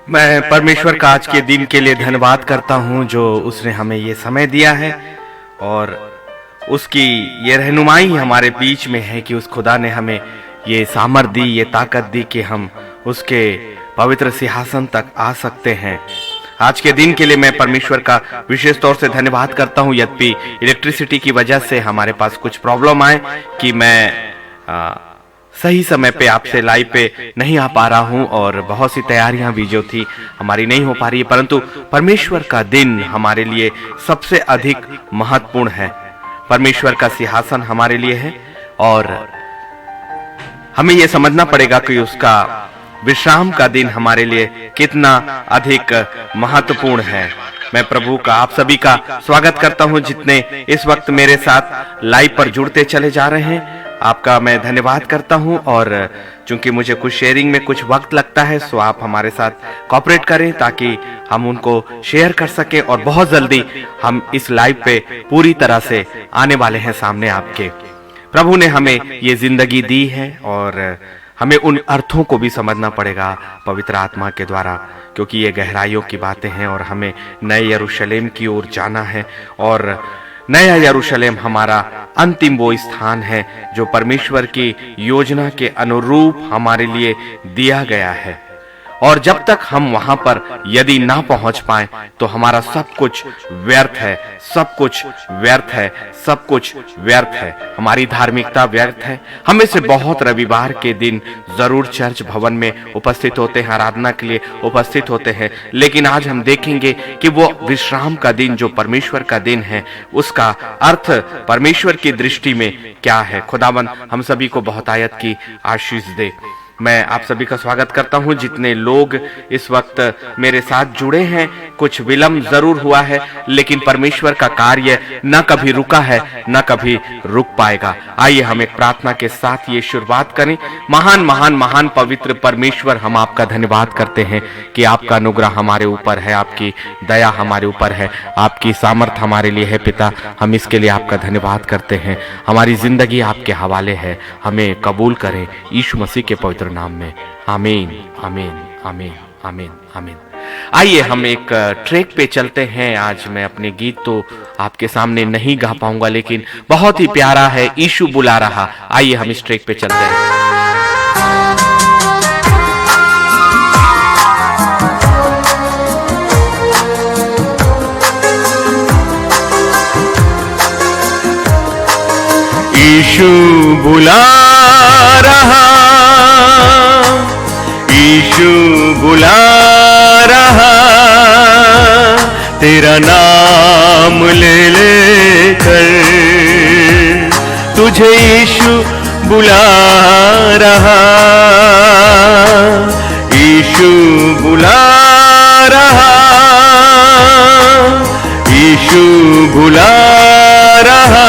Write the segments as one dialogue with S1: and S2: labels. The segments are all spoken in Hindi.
S1: मैं परमेश्वर का आज के दिन के लिए धन्यवाद करता हूँ जो उसने हमें ये समय दिया है और उसकी ये रहनुमाई हमारे बीच में है कि उस खुदा ने हमें ये सामर्थ दी, ये ताकत दी कि हम उसके पवित्र सिंहासन तक आ सकते हैं। आज के दिन के लिए मैं परमेश्वर का विशेष तौर से धन्यवाद करता हूँ। यद्यपि इलेक्ट्रिसिटी की वजह से हमारे पास कुछ प्रॉब्लम आए कि मैं सही समय पे आपसे लाइव पे नहीं आ पा रहा हूं और बहुत सी तैयारियां भी जो थी हमारी नहीं हो पा रही है, परंतु परमेश्वर का दिन हमारे लिए सबसे अधिक महत्वपूर्ण है। परमेश्वर का सिंहासन हमारे लिए है और हमें यह समझना पड़ेगा कि उसका विश्राम का दिन हमारे लिए कितना अधिक महत्वपूर्ण है। मैं प्रभु का आप सभी का स्वागत करता हूं जितने इस वक्त मेरे साथ लाइव पर जुड़ते चले जा रहे हैं। आपका मैं धन्यवाद करता हूं और चूंकि मुझे कुछ शेयरिंग में कुछ वक्त लगता है सो आप हमारे साथ कोऑपरेट करें ताकि हम उनको शेयर कर सकें और बहुत जल्दी हम इस लाइव पे पूरी तरह से आने वाले हैं सामने आपके। प्रभु ने हमें ये जिंदगी दी है और हमें उन अर्थों को भी समझना पड़ेगा पवित्र आत्मा के द्वारा, क्योंकि ये गहराइयों की बातें हैं और हमें नए यरूशलेम की ओर जाना है और नया यरूशलेम हमारा अंतिम वो स्थान है जो परमेश्वर की योजना के अनुरूप हमारे लिए दिया गया है। और जब तक हम वहां पर यदि ना पहुंच पाए तो हमारा सब कुछ व्यर्थ है, सब कुछ व्यर्थ है, सब कुछ व्यर्थ है। हमारी धार्मिकता व्यर्थ है। हमें से बहुत रविवार के दिन जरूर चर्च भवन में उपस्थित होते हैं, आराधना के लिए उपस्थित होते हैं, लेकिन आज हम देखेंगे कि वो विश्राम का दिन जो परमेश्वर का दिन है उसका अर्थ परमेश्वर की दृष्टि में क्या है। खुदावन हम सभी को बहुतायत की आशीष दे। मैं आप सभी का स्वागत करता हूं जितने लोग इस वक्त मेरे साथ जुड़े हैं। कुछ विलंब जरूर हुआ है लेकिन परमेश्वर का कार्य न कभी रुका है न कभी रुक पाएगा। आइए हम एक प्रार्थना के साथ ये शुरुआत करें। महान महान महान पवित्र परमेश्वर, हम आपका धन्यवाद करते हैं कि आपका अनुग्रह हमारे ऊपर है, आपकी दया हमारे ऊपर है, आपकी सामर्थ हमारे लिए है। पिता, हम इसके लिए आपका धन्यवाद करते हैं। हमारी जिंदगी आपके हवाले है, हमें कबूल करें यीशु मसीह के पवित्र नाम में। आमीन आमीन आमीन आमीन आमीन। आइए हम एक ट्रैक पे चलते हैं। आज मैं अपने गीत तो आपके सामने नहीं गा पाऊंगा लेकिन बहुत ही प्यारा है, यीशु बुला रहा। आइए हम इस ट्रैक पे चलते हैं। यीशु बुला रहा, यीशु बुला रहा, तेरा नाम ले लेकर तुझे यीशु बुला रहा, यीशु बुला रहा, यीशु बुला रहा,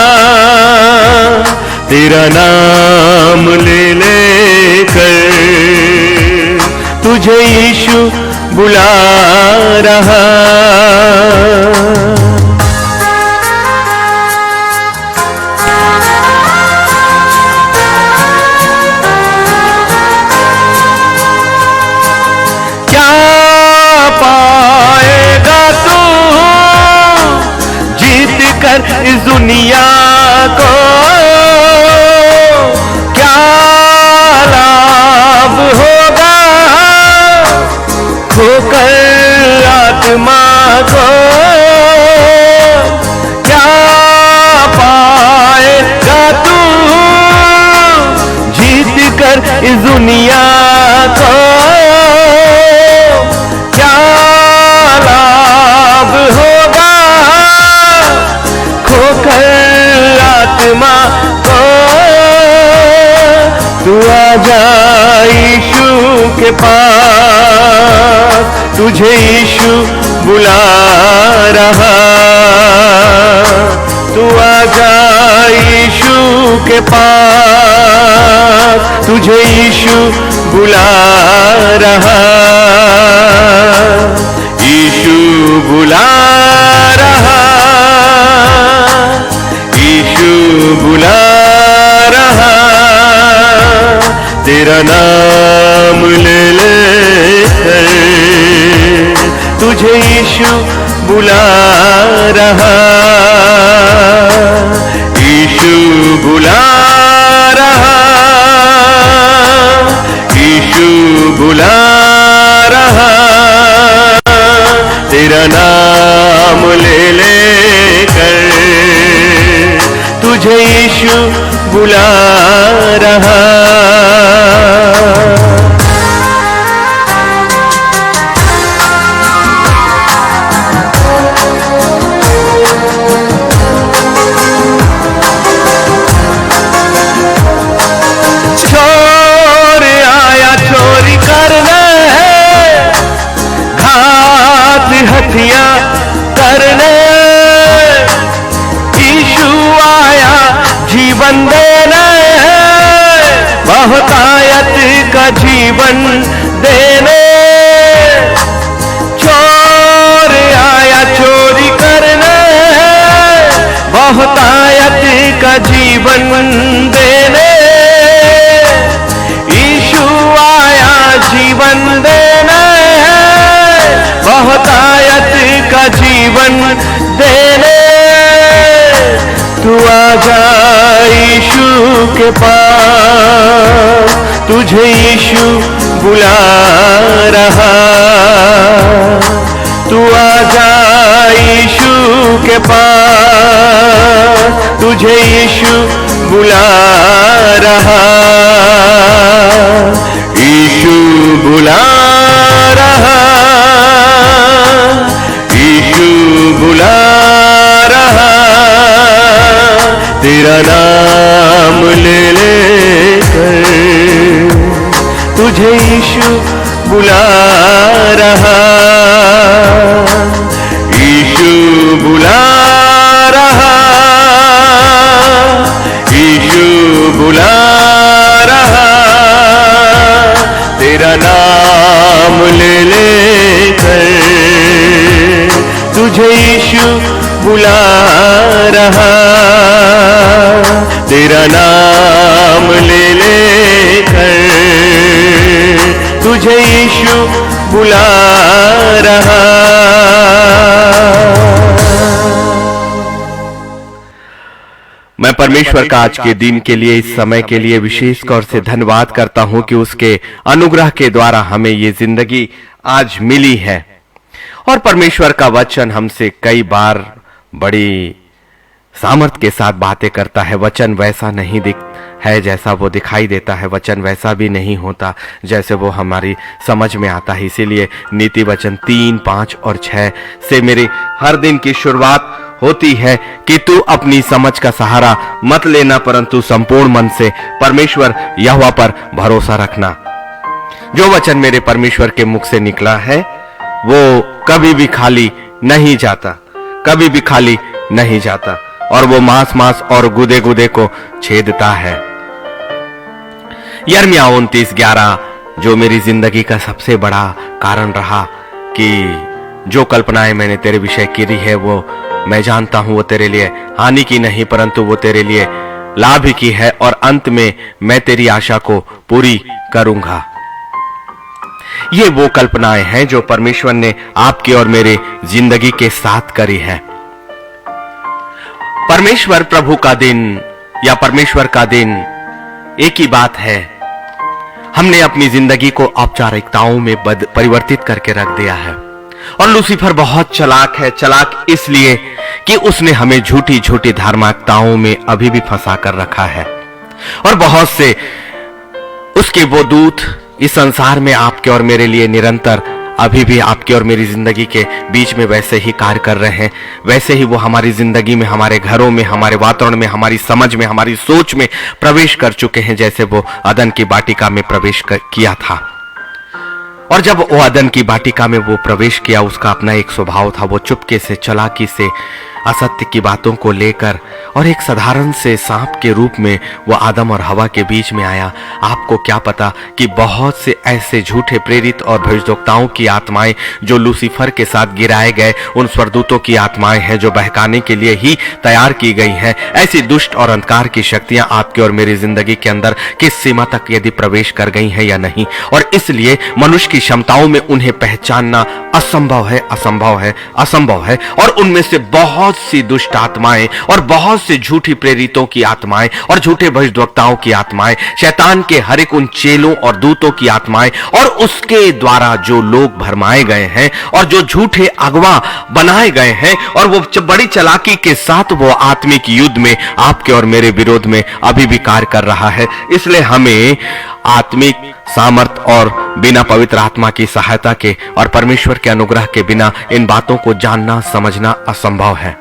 S1: तेरा नाम ले लेकर तुझे यीशु बुला रहा। क्या पाएगा तू जीत कर इस दुनिया को, क्या लाभ होगा खोकर आत्मा को, क्या पाएगा तू जीत कर इस दुनिया को, क्या लाभ होगा खोकर आत्मा को। तू आजा यीशु के पास, तुझे यीशु बुला रहा। तू आजा यीशु के पास, तुझे यीशु बुला रहा, यीशु बुला रहा, यीशु बुला रहा, तेरा नाम ले लेकर तुझे यीशु बुला रहा, यीशु बुला रहा, यीशु बुला रहा, तेरा नाम ले लेकर तुझे यीशु बुला रहा। चोर आया चोरी करने, घात हथियां करने, यीशु आया जीवन देने, बहुतायत का जीवन देने। चोर आया चोरी करने, बहुतायत का जीवन देने, यीशु आया जीवन देने, बहुतायत का जीवन देने। तू आजा यीशु के पास, तुझे यीशु बुला रहा। तू आजा यीशु के पास, तुझे यीशु बुला रहा, यीशु बुला रहा, यीशु बुला रहा, तेरा नाम ले लेकर तुझे यीशु बुला रहा, यीशु बुला रहा, यीशु बुला रहा, तेरा नाम ले लेकर तुझे यीशु बुला रहा, तेरा नाम ले लेकर तुझे यीशु बुला रहा। मैं परमेश्वर का आज के दिन के लिए, इस समय के लिए विशेष तौर से धन्यवाद करता हूं कि उसके अनुग्रह के द्वारा हमें ये जिंदगी आज मिली है। और परमेश्वर का वचन हमसे कई बार बड़ी सामर्थ के साथ बातें करता है। वचन वैसा नहीं है जैसा वो दिखाई देता है, वचन वैसा भी नहीं होता जैसे वो हमारी समझ में आता है। इसीलिए नीति वचन 3, 5 और 6 से मेरे हर दिन की शुरुआत होती है कि तू अपनी समझ का सहारा मत लेना, परंतु संपूर्ण मन से परमेश्वर यहोवा पर भरोसा रखना। जो वचन मेरे परमेश्वर के मुख से निकला है वो कभी भी खाली नहीं जाता, कभी भी खाली नहीं जाता, और वो मांस मांस और गुदे गुदे को छेदता है। यिर्मयाह 29:11 जो मेरी जिंदगी का सबसे बड़ा कारण रहा कि जो कल्पनाएं मैंने तेरे विषय की है वो मैं जानता हूं वो तेरे लिए हानि की नहीं परंतु वो तेरे लिए लाभ ही की है, और अंत में मैं तेरी आशा को पूरी करूंगा। ये वो कल्पनाएं हैं जो परमेश्वर ने आपके और मेरे जिंदगी के साथ करी है। परमेश्वर प्रभु का दिन या परमेश्वर का दिन एक ही बात है, हमने अपनी जिंदगी को औपचारिकताओं में परिवर्तित करके रख दिया है। और लूसीफर बहुत चालाक है, चालाक इसलिए कि उसने हमें झूठी झूठी धार्मिकताओं में अभी भी फंसा कर रखा है। और बहुत से उसके वो दूत इस संसार में आपके और मेरे लिए निरंतर अभी भी आपके और मेरी जिंदगी के बीच में वैसे ही कार्य कर रहे हैं। वैसे ही वो हमारी जिंदगी में, हमारे घरों में, हमारे वातावरण में, हमारी समझ में, हमारी सोच में प्रवेश कर चुके हैं, जैसे वो अदन की वाटिका में प्रवेश किया था। और जब वो अदन की वाटिका में वो प्रवेश किया, उसका अपना एक स्वभाव था। वो चुपके से, चालाकी से असत्य की बातों को लेकर और एक साधारण से सांप के रूप में वो आदम और हवा के बीच में आया। आपको क्या पता कि बहुत से ऐसे झूठे प्रेरित और भविष्यवक्ताओं की आत्माएं जो लूसीफर के साथ गिराए गए उन स्वर्गदूतों की आत्माएं हैं जो बहकाने के लिए ही तैयार की गई हैं। ऐसी दुष्ट और अंधकार की शक्तियां आपके और मेरी जिंदगी के अंदर किस सीमा तक यदि प्रवेश कर गई हैं या नहीं, और इसलिए मनुष्य की क्षमताओं में उन्हें पहचानना असंभव है, असंभव है, असंभव है। और उनमें से बहुत सी दुष्ट आत्माएं और बहुत से झूठी प्रेरितों की आत्माएं और झूठे भविष्यवक्ताओं की आत्माएं, शैतान के हर एक उन चेलों और दूतों की आत्माएं और उसके द्वारा जो लोग भरमाए गए हैं और जो झूठे अगवा बनाए गए हैं, और वो बड़ी चालाकी के साथ वो आत्मिक युद्ध में आपके और मेरे विरोध में अभी भी कार्य कर रहा है। इसलिए हमें आत्मिक सामर्थ और बिना पवित्र आत्मा की सहायता के और परमेश्वर के अनुग्रह के बिना इन बातों को जानना समझना असंभव है।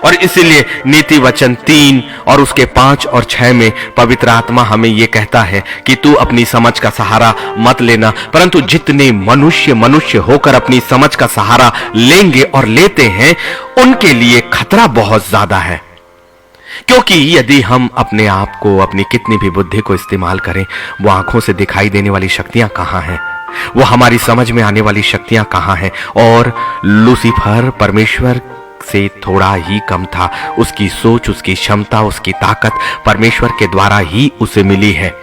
S1: और इसीलिए नीति वचन 3 और उसके 5 और 6 में पवित्र आत्मा हमें यह कहता है कि तू अपनी समझ का सहारा मत लेना, परंतु जितने मनुष्य होकर अपनी समझ का सहारा लेंगे और लेते हैं उनके लिए खतरा बहुत ज्यादा है। क्योंकि यदि हम अपने आप को, अपनी कितनी भी बुद्धि को इस्तेमाल करें, वो आंखों से दिखाई देने वाली शक्तियां कहां हैं, वो हमारी समझ में आने वाली शक्तियां कहां हैं। और लूसीफर परमेश्वर से थोड़ा ही कम था। उसकी सोच, उसकी क्षमता, उसकी ताकत परमेश्वर के द्वारा ही उसे मिली है,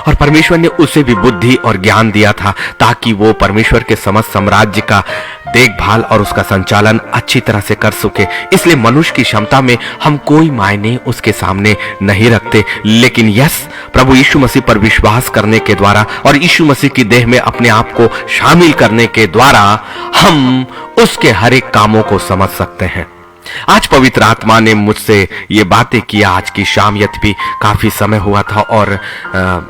S1: और परमेश्वर ने उसे भी बुद्धि और ज्ञान दिया था ताकि वो परमेश्वर के समस्त साम्राज्य का देखभाल और उसका संचालन अच्छी तरह से कर सके। इसलिए मनुष्य की क्षमता में हम कोई मायने उसके सामने नहीं रखते, लेकिन यस, प्रभु यीशु मसीह पर विश्वास करने के द्वारा और यीशु मसीह की देह में अपने आप को शामिल करने के द्वारा हम उसके हर एक कामों को समझ सकते हैं। आज पवित्र आत्मा ने मुझसे ये बातें किया। आज की शाम यत भी काफी समय हुआ था और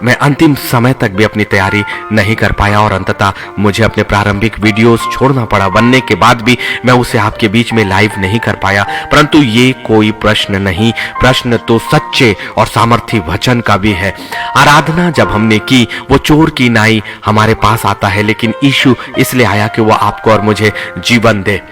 S1: मैं अंतिम समय तक भी अपनी तैयारी नहीं कर पाया, और अंततः मुझे अपने प्रारंभिक वीडियोस छोड़ना पड़ा। बनने के बाद भी मैं उसे आपके बीच में लाइव नहीं कर पाया, परंतु ये कोई प्रश्न नहीं, प्रश्न तो सच्चे और सामर्थी वचन का भी है। आराधना जब हमने की, वो चोर की नाई हमारे पास आता है, लेकिन यीशु इसलिए आया कि वो आपको और मुझे जीवन दे।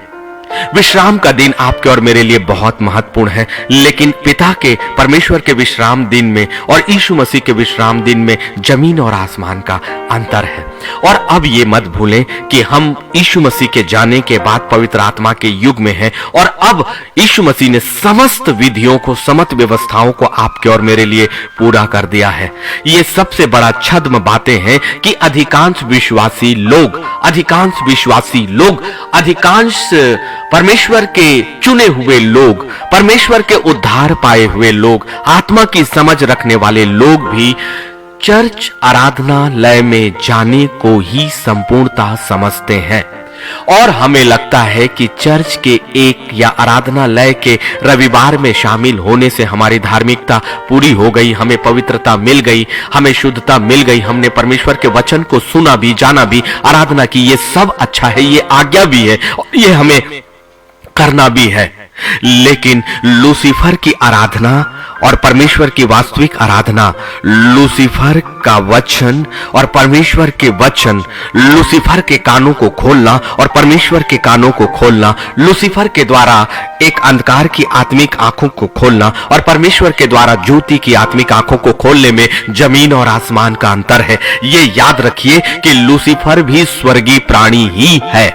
S1: विश्राम का दिन आपके और मेरे लिए बहुत महत्वपूर्ण है, लेकिन पिता के, परमेश्वर के विश्राम दिन में और यीशु मसीह के विश्राम दिन में जमीन और आसमान का अंतर है। और अब ये मत भूलें कि हम यीशु मसीह के जाने के बाद पवित्र आत्मा के युग में हैं, और अब यीशु मसीह ने समस्त विधियों को, समस्त व्यवस्थाओं को आपके और मेरे लिए पूरा कर दिया है। ये सबसे बड़ा छद्म बातें हैं कि अधिकांश विश्वासी लोग, अधिकांश परमेश्वर के चुने हुए लोग, परमेश्वर के उद्धार पाए हुए लोग, आत्मा की समझ रखने वाले लोग भी चर्च आराधनालय में जाने को ही संपूर्णता समझते हैं। और हमें लगता है कि चर्च के एक या आराधनालय के रविवार में शामिल होने से हमारी धार्मिकता पूरी हो गई, हमें पवित्रता मिल गई, हमें शुद्धता मिल गई, हमने परमेश्वर के वचन को सुना भी, जाना भी, आराधना की। ये सब अच्छा है, ये आज्ञा भी है और ये हमें करना भी है। लेकिन लूसीफर की आराधना और परमेश्वर की वास्तविक आराधना, लूसीफर का वचन और परमेश्वर के वचन, लूसीफर के कानों को खोलना और परमेश्वर के कानों को खोलना, लूसीफर के द्वारा एक अंधकार की आत्मिक आंखों को खोलना और परमेश्वर के द्वारा ज्योति की आत्मिक आंखों को खोलने में जमीन और आसमान का अंतर है। ये याद रखिए कि लूसीफर भी स्वर्गीय प्राणी ही है,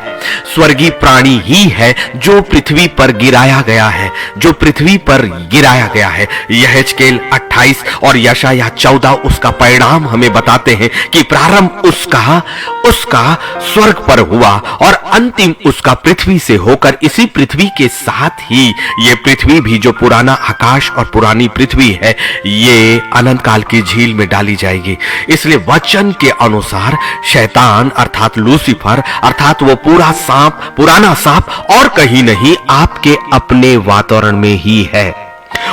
S1: स्वर्गीय प्राणी ही है जो पृथ्वी पर गिराया गया है, जो पृथ्वी पर गिराया गया है। यहेजकेल 28 और यशायाह 14 उसका परिणाम हमें बताते हैं कि प्रारंभ उसका स्वर्ग पर हुआ और अंतिम उसका पृथ्वी से होकर इसी पृथ्वी के साथ ही ये पृथ्वी भी, जो पुराना आकाश और पुरानी पृथ्वी है, ये अनंत काल की झील में डाली जाएगी। इसलिए वचन के अनुसार शैतान अर्थात लूसीफर, अर्थात वो पुराना सांप और कहीं नहीं, आपके अपने वातावरण में ही है।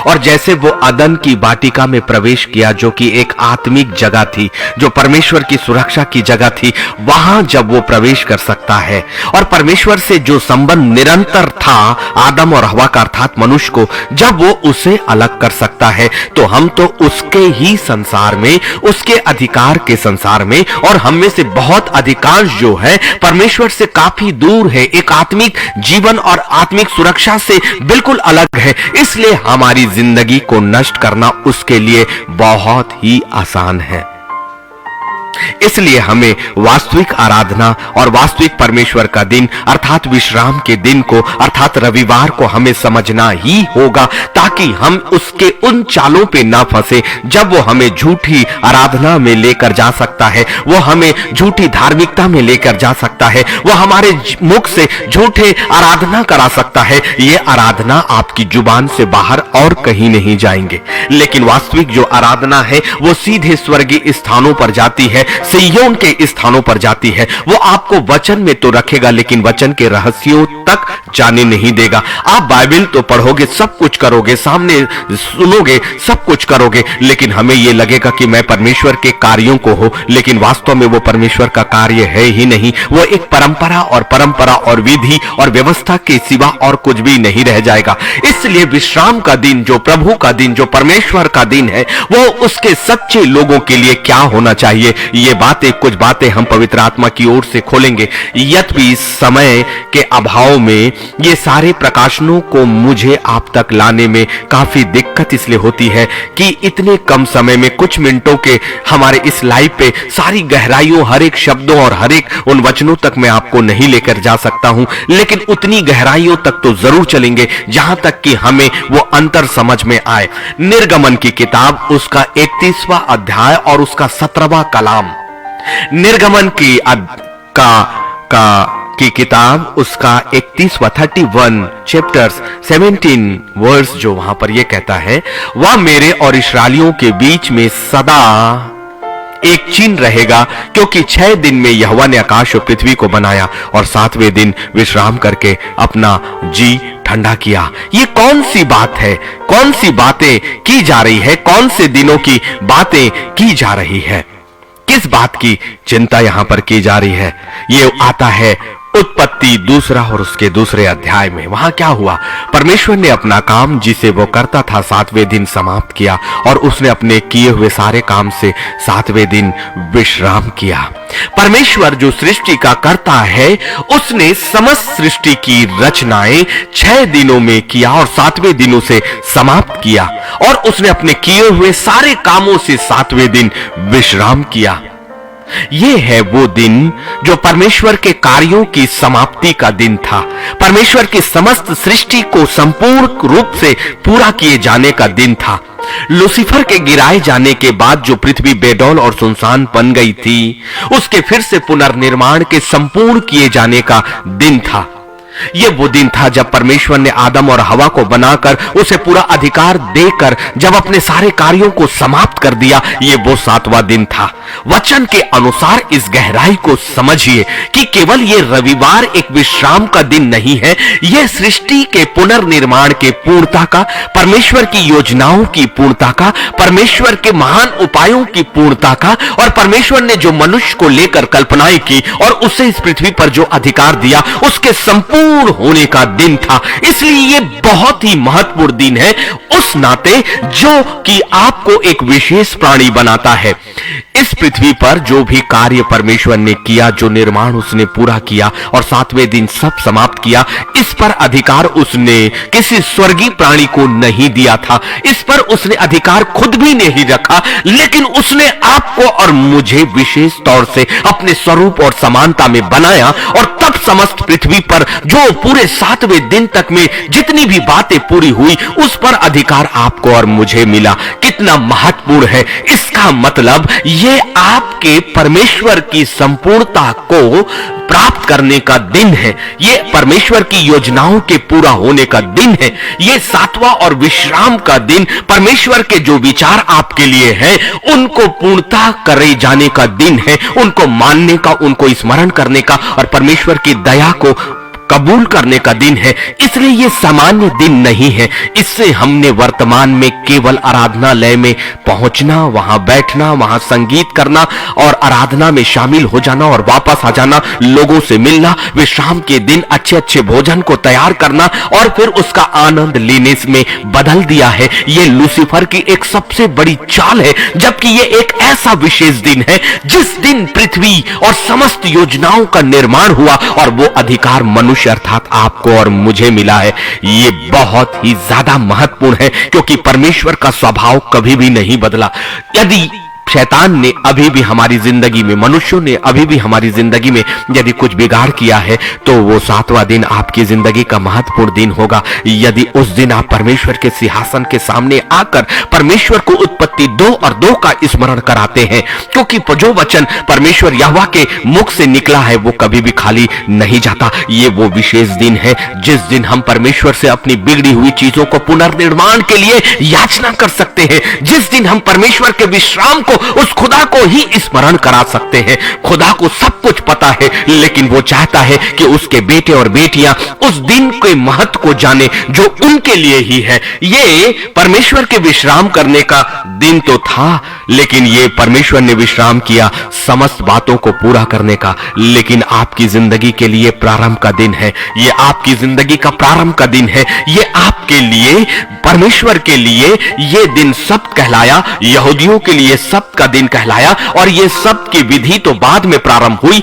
S1: और जैसे वो अदन की वाटिका में प्रवेश किया, जो कि एक आत्मिक जगह थी, जो परमेश्वर की सुरक्षा की जगह थी, वहां जब वो प्रवेश कर सकता सकता है। और परमेश्वर से जो संबंध निरंतर था आदम और हवा का अर्थात मनुष्य को, जब वो उसे अलग कर सकता है तो हम तो उसके ही संसार में, उसके अधिकार के संसार में, और हम में से बहुत अधिकांश जो है परमेश्वर से काफी दूर है, एक आत्मिक जीवन और आत्मिक सुरक्षा से बिल्कुल अलग है। इसलिए हमारी जिंदगी को नष्ट करना उसके लिए बहुत ही आसान है। इसलिए हमें वास्तविक आराधना और वास्तविक परमेश्वर का दिन अर्थात विश्राम के दिन को अर्थात रविवार को हमें समझना ही होगा, ताकि हम उसके उन चालों पे ना फंसे जब वो हमें झूठी आराधना में लेकर जा सकता है, वो हमें झूठी धार्मिकता में लेकर जा सकता है, वो हमारे मुख से झूठे आराधना करा सकता है। ये आराधना आपकी जुबान से बाहर और कहीं नहीं जाएंगे, लेकिन वास्तविक जो आराधना है वो सीधे स्वर्गीय स्थानों पर जाती है, सिय्योन के स्थानों पर जाती है। वो आपको वचन में तो रखेगा लेकिन वचन के रहस्यों तक जाने नहीं देगा। आप बाइबल तो पढ़ोगे, सब कुछ करोगे, सामने सुनोगे, सब कुछ करोगे, लेकिन हमें यह लगेगा कि मैं परमेश्वर के कार्यों को हो, लेकिन वास्तव में वो परमेश्वर का कार्य है ही नहीं। वो एक परंपरा और विधि और व्यवस्था के सिवा और कुछ भी नहीं रह जाएगा। इसलिए विश्राम का दिन, जो प्रभु का दिन, जो परमेश्वर का दिन है, वो उसके सच्चे लोगों के लिए क्या होना चाहिए, ये बातें, कुछ बातें हम पवित्र आत्मा की ओर से खोलेंगे। यद्यपि समय के अभाव में ये सारे प्रकाशनों को मुझे आप तक लाने में काफी दिक्कत इसलिए होती है कि इतने कम समय में, कुछ मिनटों के हमारे इस लाइव पे सारी गहराइयों, हर एक शब्दों और हर एक उन वचनों तक मैं आपको नहीं लेकर जा सकता हूं, लेकिन उतनी गहराइयों तक तो जरूर चलेंगे जहां तक कि हमें वो अंतर समझ में आए। निर्गमन की किताब, उसका 31वां अध्याय और उसका 17वां कलाम। निर्गमन की किताब, उसका 31वां 31 चैप्टर्स 17 वर्स, जो वहां पर यह कहता है, वह मेरे और इस्राएलियों के बीच में सदा एक चिन्ह रहेगा, क्योंकि 6 दिन में यहोवा ने आकाश और पृथ्वी को बनाया और 7वें दिन विश्राम करके अपना जी ठंडा किया। ये कौन सी बात है, कौन सी बातें की जा रही है, कौन से दिनों की बातें की जा रही है, किस बात की चिंता यहां पर की जा रही है? ये आता है उत्पत्ति 2 और उसके 2 अध्याय में। वहां क्या हुआ? परमेश्वर ने अपना काम जिसे वो करता था 7वें दिन समाप्त किया, और उसने अपने किए हुए सारे काम से 7वें दिन विश्राम किया। परमेश्वर जो सृष्टि का कर्ता है, उसने समस्त सृष्टि की रचनाएं 6 दिनों में किया और 7वें दिन उसे समाप्त किया, और उसने अपने किए हुए सारे कामों से 7वें दिन विश्राम किया। यह है वो दिन जो परमेश्वर के कार्यों की समाप्ति का दिन था, परमेश्वर की समस्त सृष्टि को संपूर्ण रूप से पूरा किए जाने का दिन था। लूसीफर के गिराए जाने के बाद जो पृथ्वी बेडौल और सुनसान बन गई थी, उसके फिर से पुनर्निर्माण के संपूर्ण किए जाने का दिन था। यह वो दिन था जब परमेश्वर ने आदम और हवा को बनाकर उसे पूरा अधिकार देकर जब अपने सारे कार्यों को समाप्त कर दिया। यह वो 7वां दिन था। वचन के अनुसार इस गहराई को समझिए कि केवल यह रविवार एक विश्राम का दिन नहीं है, यह सृष्टि के पुनर्निर्माण के पूर्णता का, परमेश्वर की योजनाओं की पूर्णता का, परमेश्वर के महान उपायों की पूर्णता का, और परमेश्वर ने जो मनुष्य को लेकर कल्पनाएं की और उसे इस पृथ्वी पर जो अधिकार दिया, उसके संपूर्ण होने का दिन था। इसलिए यह बहुत ही महत्वपूर्ण दिन है, उस नाते जो कि आपको एक विशेष प्राणी बनाता है। इस पृथ्वी पर जो भी कार्य परमेश्वर ने किया, जो निर्माण उसने पूरा किया और 7वें दिन सब समाप्त किया, इस पर अधिकार उसने किसी स्वर्गीय प्राणी को नहीं दिया था, इस पर उसने अधिकार खुद भी नहीं रखा, लेकिन उसने आपको और मुझे विशेष तौर से अपने स्वरूप और समानता में बनाया, और तब समस्त पृथ्वी पर जो पूरे 7वें दिन तक में जितनी भी बातें पूरी हुई, उस पर अधिकार आपको और मुझे मिला। कितना महत्वपूर्ण है! इसका मतलब ये आपके परमेश्वर की संपूर्णता को प्राप्त करने का दिन है, ये परमेश्वर की योजनाओं के पूरा होने का दिन है, ये 7वां और विश्राम का दिन परमेश्वर के जो विचार आपके लिए हैं उनको पूर्णता करे जाने का दिन है, उनको मानने का, उनको स्मरण करने का और परमेश्वर की दया को
S2: कबूल करने का दिन है, इसलिए ये सामान्य दिन नहीं है। इससे हमने वर्तमान में केवल आराधनालय में पहुंचना, वहां बैठना, वहां संगीत करना और आराधना में शामिल हो जाना और वापस आ जाना, लोगों से मिलना, विश्राम के दिन अच्छे अच्छे भोजन को तैयार करना और फिर उसका आनंद लेने में बदल दिया है। ये लूसीफर की एक सबसे बड़ी चाल है, जबकि ये एक ऐसा विशेष दिन है जिस दिन पृथ्वी और समस्त योजनाओं का निर्माण हुआ और वो अधिकार मनुष्य अर्थात आपको और मुझे मिला है। ये बहुत ही ज्यादा महत्वपूर्ण है, क्योंकि परमेश्वर का स्वभाव कभी भी नहीं बदला। यदि शैतान ने अभी भी हमारी जिंदगी में, मनुष्यों ने अभी भी हमारी जिंदगी में यदि कुछ बिगाड़ किया है, तो वो 7वां दिन आपकी जिंदगी का महत्वपूर्ण दिन होगा। यदि उस दिन आप परमेश्वर के सिंहासन के सामने आकर परमेश्वर को उत्पत्ति 2 और 2 का स्मरण कराते हैं, क्योंकि जो वचन परमेश्वर यहोवा के मुख से निकला है वो कभी भी खाली नहीं जाता। ये वो विशेष दिन है जिस दिन हम परमेश्वर से अपनी बिगड़ी हुई चीजों को पुनर्निर्माण के लिए याचना कर सकते हैं, जिस दिन हम परमेश्वर के विश्राम को, उस खुदा को ही स्मरण करा सकते हैं। खुदा को सब कुछ पता है, लेकिन वो चाहता है कि उसके बेटे और बेटियां उस दिन के महत्व को जाने जो उनके लिए ही है। ये परमेश्वर के विश्राम करने का दिन तो था, लेकिन ये परमेश्वर ने विश्राम किया समस्त बातों को पूरा करने का, लेकिन आपकी जिंदगी के लिए प्रारंभ का दिन है। ये आपकी जिंदगी का प्रारंभ का दिन है। ये आपके लिए, परमेश्वर के लिए ये दिन सब्त कहलाया, यहूदियों के लिए सब्त का दिन कहलाया, और ये सब्त की विधि तो बाद में प्रारंभ हुई।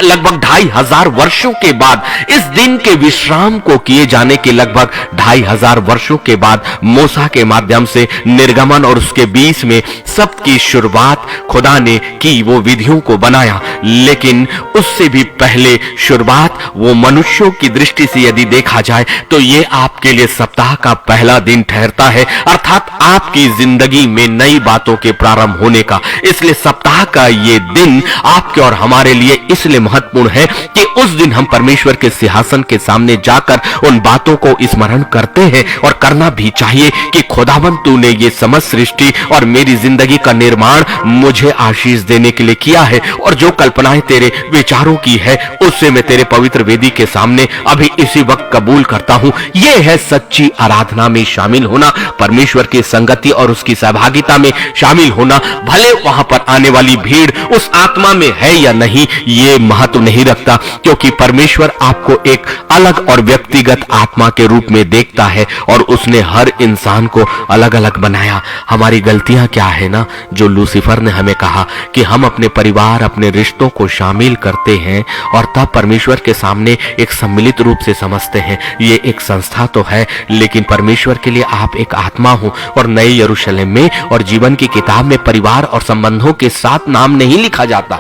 S2: लगभग 2500 वर्षों के बाद, इस दिन के विश्राम को किए जाने के लगभग 2500 वर्षों के बाद मूसा के माध्यम से निर्गमन और उसके 20 में सब्त की शुरुआत खुदा ने की, वो विधियों को बनाया। लेकिन उससे भी पहले शुरुआत वो मनुष्यों की दृष्टि से यदि देखा जाए तो ये आपके लिए सप्ताह का पहला दिन ठहरता है, अर्थात आपकी जिंदगी में नई बातों के प्रारंभ होने का। इसलिए सप्ताह का ये दिन आपके और हमारे लिए इसलिए महत्वपूर्ण है कि उस दिन हम परमेश्वर के सिंहासन के सामने जाकर उन बातों को स्मरण करते हैं, और करना भी चाहिए कि खुदावंद तूने ये समस्त सृष्टि और मेरी जिंदगी का निर्माण मुझे आशीष देने के लिए किया है, और जो कल्पनाएं तेरे विचारों की है उससे मैं तेरे पवित्र वेदी के सामने अभी इसी वक्त कबूल करता हूं। यह है सच्ची आराधना में शामिल होना, परमेश्वर की संगति और उसकी सहभागिता में शामिल होना। भले वहां पर आने वाली भीड़ उस आत्मा में है या नहीं, ये महत्व नहीं रखता, क्योंकि परमेश्वर आपको एक अलग और व्यक्तिगत आत्मा के रूप में देखता है, और उसने हर इंसान को अलग अलग बनाया। हमारी गलतियां क्या है ना, जो लूसीफर ने हमें कहा कि हम अपने परिवार, अपने रिश्तों को शामिल करते हैं और तब परमेश्वर के सामने एक सम्मिलित रूप से समझते हैं। ये एक संस्था तो है, लेकिन परमेश्वर के लिए आप एक आत्मा हो, और नए यरूशलेम में और जीवन की किताब में परिवार और संबंधों के साथ नाम नहीं लिखा जाता।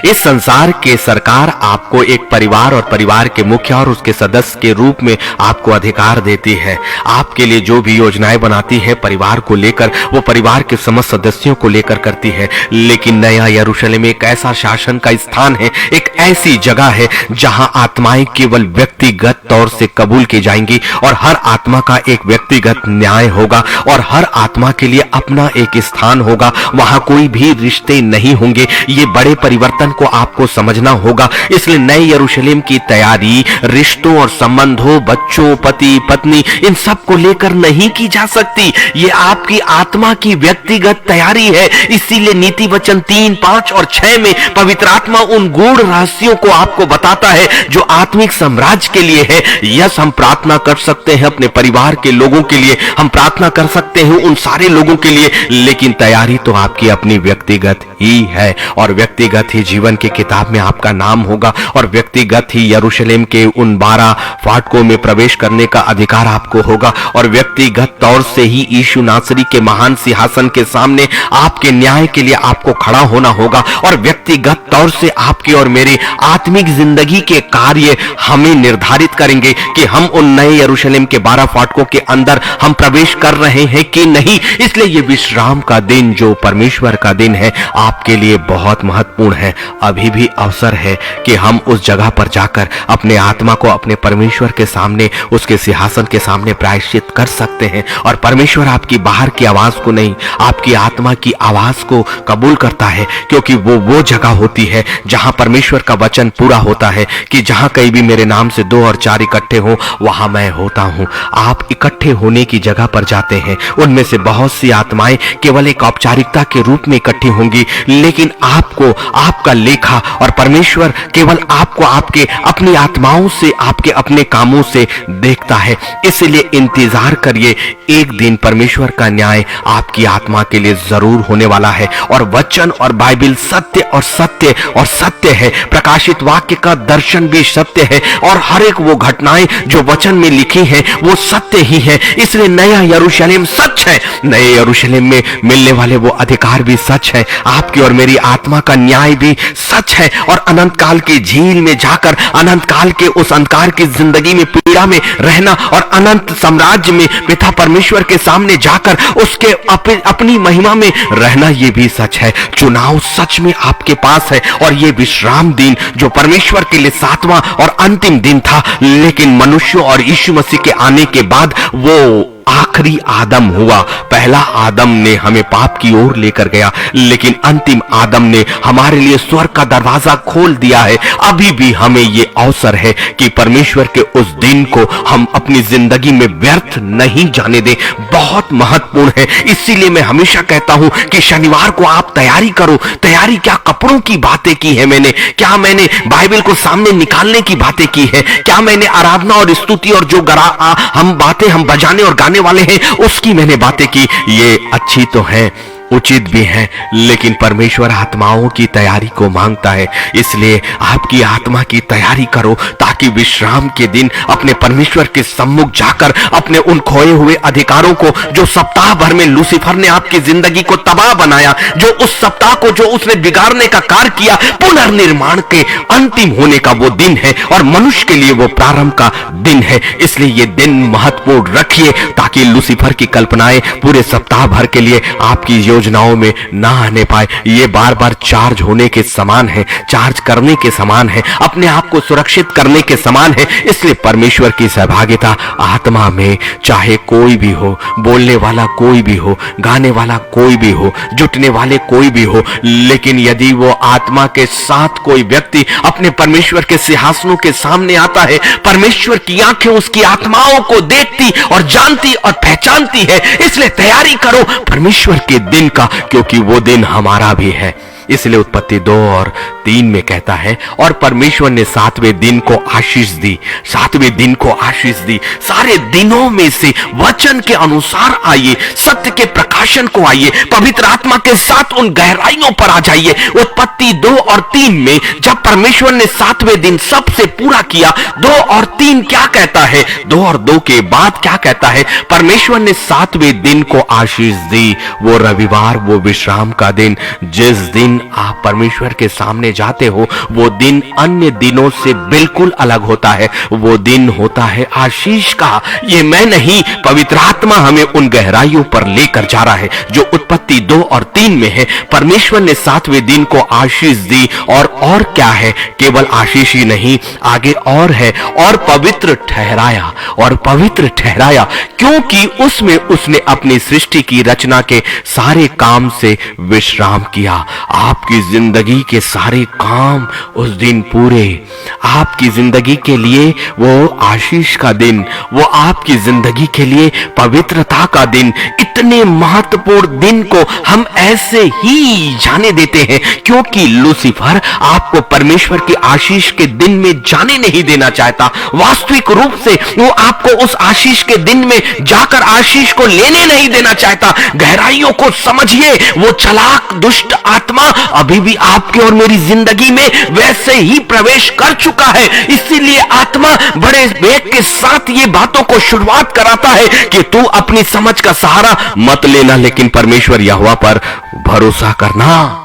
S2: इस संसार के सरकार आपको एक परिवार और परिवार के मुखिया और उसके सदस्य के रूप में आपको अधिकार देती है। आपके लिए जो भी योजनाएं बनाती है परिवार को लेकर, वो परिवार के समस्त सदस्यों को लेकर करती है। लेकिन नया यरूशलेम एक ऐसा शासन का स्थान है, एक ऐसी जगह है जहां आत्माएं केवल व्यक्तिगत तौर से कबूल की जाएंगी, और हर आत्मा का एक व्यक्तिगत न्याय होगा, और हर आत्मा के लिए अपना एक स्थान होगा। वहां कोई भी रिश्ते नहीं होंगे। ये बड़े परिवर्तन को आपको समझना होगा। इसलिए नए यरूशलेम की तैयारी रिश्तों और संबंधों, बच्चों, पति पत्नी, इन सब को लेकर नहीं की जा सकती। ये आपकी आत्मा की व्यक्तिगत तैयारी है। इसीलिए नीति वचन 3, 5 और 6 में पवित्र आत्मा उन गूढ़ रहस्यों को आपको बताता है जो आत्मिक साम्राज्य के लिए है। यस, हम प्रार्थना कर सकते हैं अपने परिवार के लोगों के लिए, हम प्रार्थना कर सकते हैं उन सारे लोगों के लिए, लेकिन तैयारी तो आपकी अपनी व्यक्तिगत ही है, और व्यक्तिगत ही जीवन की किताब में आपका नाम होगा, और व्यक्तिगत ही यरूशलेम के उन 12 फाटकों में प्रवेश करने का अधिकार आपको होगा, और व्यक्तिगत तौर से ही यीशु नासरी के महान सिंहासन के सामने आपके न्याय के लिए आपको खड़ा होना होगा, और व्यक्तिगत तौर से आपके और मेरे आत्मिक जिंदगी के कार्य हमें निर्धारित करेंगे कि हम उन नए यरूशलेम के 12 फाटकों के अंदर हम प्रवेश कर रहे हैं कि नहीं। इसलिए ये विश्राम का दिन जो परमेश्वर का दिन है आपके लिए बहुत महत्वपूर्ण महत्वपूर्ण है। अभी भी अवसर है कि हम उस जगह पर जाकर अपने आत्मा को अपने परमेश्वर के सामने, उसके सिंहासन के सामने प्रायश्चित कर सकते हैं। और परमेश्वर आपकी बाहर की आवाज को नहीं, आपकी आत्मा की आवाज को कबूल करता है, क्योंकि वो जगह होती है जहां परमेश्वर का वचन पूरा होता है कि जहां कहीं भी मेरे नाम से 2 और 4 इकट्ठे हो, वहां मैं होता हूं। आप इकट्ठे होने की जगह पर जाते हैं, उनमें से बहुत सी आत्माएं केवल एक औपचारिकता के रूप में इकट्ठी होंगी, लेकिन आपको आपका लेखा और परमेश्वर केवल आपको आपके अपनी आत्माओं से, आपके अपने कामों से देखता है। इसलिए इंतजार करिए, एक दिन परमेश्वर का न्याय आपकी आत्मा के लिए जरूर होने वाला है। और वचन और बाइबल सत्य और सत्य और सत्य है। प्रकाशित वाक्य का दर्शन भी सत्य है, और हर एक वो घटनाएं जो वचन में लिखी हैं वो सत्य ही है। इसलिए नया यरूशलेम सच है, नए यरूशलेम में मिलने वाले वो अधिकार भी सच है, आपकी और मेरी आत्मा का न्याय भी सच है। और अनंत काल की झील में जाकर, अनंत काल के उस अंधकार की जिंदगी में, पीड़ा में रहना, और अनंत साम्राज्य में पिता परमेश्वर के सामने जाकर उसके अपनी महिमा में रहना, ये भी सच है। चुनाव सच में आपके पास है। और ये विश्राम दिन जो परमेश्वर के लिए 7वां और अंतिम दिन था, लेकिन मनुष्यों और यीशु मसीह के आने के बाद वो आखिरी आदम हुआ। पहला आदम ने हमें पाप की ओर लेकर गया, लेकिन अंतिम आदम ने हमारे लिए स्वर्ग का दरवाजा खोल दिया है। अभी भी हमें ये अवसर है कि परमेश्वर के उस दिन को हम अपनी जिंदगी में व्यर्थ नहीं जाने दें। बहुत महत्वपूर्ण है। इसीलिए मैं हमेशा कहता हूं कि शनिवार को आप तैयारी करो। तैयारी क्या, कपड़ों की बातें की है मैंने, क्या मैंने बाइबल को सामने निकालने की बातें की है, क्या मैंने आराधना और स्तुति और जो हम बातें हम बजाने और गाने वाले हैं उसकी मैंने बातें की। ये अच्छी तो है, उचित भी है, लेकिन परमेश्वर आत्माओं की तैयारी को मांगता है। इसलिए आपकी आत्मा की तैयारी करो, ताकि विश्राम के दिन अपने परमेश्वर के सम्मुख जाकर अपने उन खोए हुए अधिकारों को, जो सप्ताह भर में लूसीफर ने आपकी जिंदगी को तबाह बनाया, जो उस सप्ताह को जो उसने बिगाड़ने का कार्य किया, पुनर्निर्माण के अंतिम होने का वो दिन है, और मनुष्य के लिए वो प्रारंभ का दिन है। इसलिए ये दिन महत्वपूर्ण रखिए, ताकि लूसीफर की कल्पनाएं पूरे सप्ताह भर के लिए आपकी योजनाओं में ना आने पाए। ये बार बार चार्ज होने के समान है, चार्ज करने के समान है, अपने आप को सुरक्षित करने के समान है। इसलिए परमेश्वर की सहभागिता आत्मा में, चाहे कोई भी हो, बोलने वाला कोई भी हो, गाने वाला कोई भी हो, जुटने वाले कोई भी हो, लेकिन यदि वो आत्मा के साथ कोई व्यक्ति अपने परमेश्वर के सिंहासनों के सामने आता है, परमेश्वर की आंखें उसकी आत्माओं को देखती और जानती और पहचानती है। इसलिए तैयारी करो परमेश्वर के दिन का, क्योंकि वो दिन हमारा भी है। इसलिए उत्पत्ति 2 और 3 में कहता है, और परमेश्वर ने 7वें दिन को आशीष दी, 7वें दिन को आशीष दी। सारे दिनों में से वचन के अनुसार आइए, सत्य के प्रकाशन को आइए, पवित्र आत्मा के साथ उन गहराइयों पर आ जाइए। उत्पत्ति 2 और 3 में जब परमेश्वर ने 7वें दिन सबसे पूरा किया, 2 और 3 क्या कहता है, 2 और 2 के बाद क्या कहता है, परमेश्वर ने 7वें दिन को आशीष दी। वो रविवार, वो विश्राम का दिन, जिस दिन आप परमेश्वर के सामने जाते हो, वो दिन अन्य दिनों से बिल्कुल अलग होता है। वो दिन होता है आशीष का। ये मैं नहीं, पवित्र आत्मा हमें उन गहराइयों पर लेकर जा रहा है जो उत्पत्ति 2 और 3 में है। परमेश्वर ने 7वें दिन को आशीष दी, और क्या है, केवल आशीष ही नहीं, आगे और है, और पवित्र ठहराया, और पवित्र ठहराया, क्योंकि उसमें उसने अपनी सृष्टि की रचना के सारे काम से विश्राम किया। आपकी जिंदगी के सारे काम उस दिन पूरे, आपकी जिंदगी के लिए वो आशीष का दिन, वो आपकी जिंदगी के लिए पवित्रता का दिन। इतने महत्वपूर्ण दिन को हम ऐसे ही जाने देते हैं, क्योंकि लूसीफर आपको परमेश्वर की आशीष के दिन में जाने नहीं देना चाहता। वास्तविक रूप से वो आपको उस आशीष के दिन में जाकर आशीष को लेने नहीं देना चाहता। गहराइयों को समझिए, वो चालाक दुष्ट आत्मा अभी भी आपके और मेरी जिंदगी में वैसे ही प्रवेश कर चुका है। इसीलिए आत्मा बड़े वेग के साथ ये बातों को शुरुआत कराता है कि तू अपनी समझ का सहारा मत लेना, लेकिन परमेश्वर यहोवा पर भरोसा करना।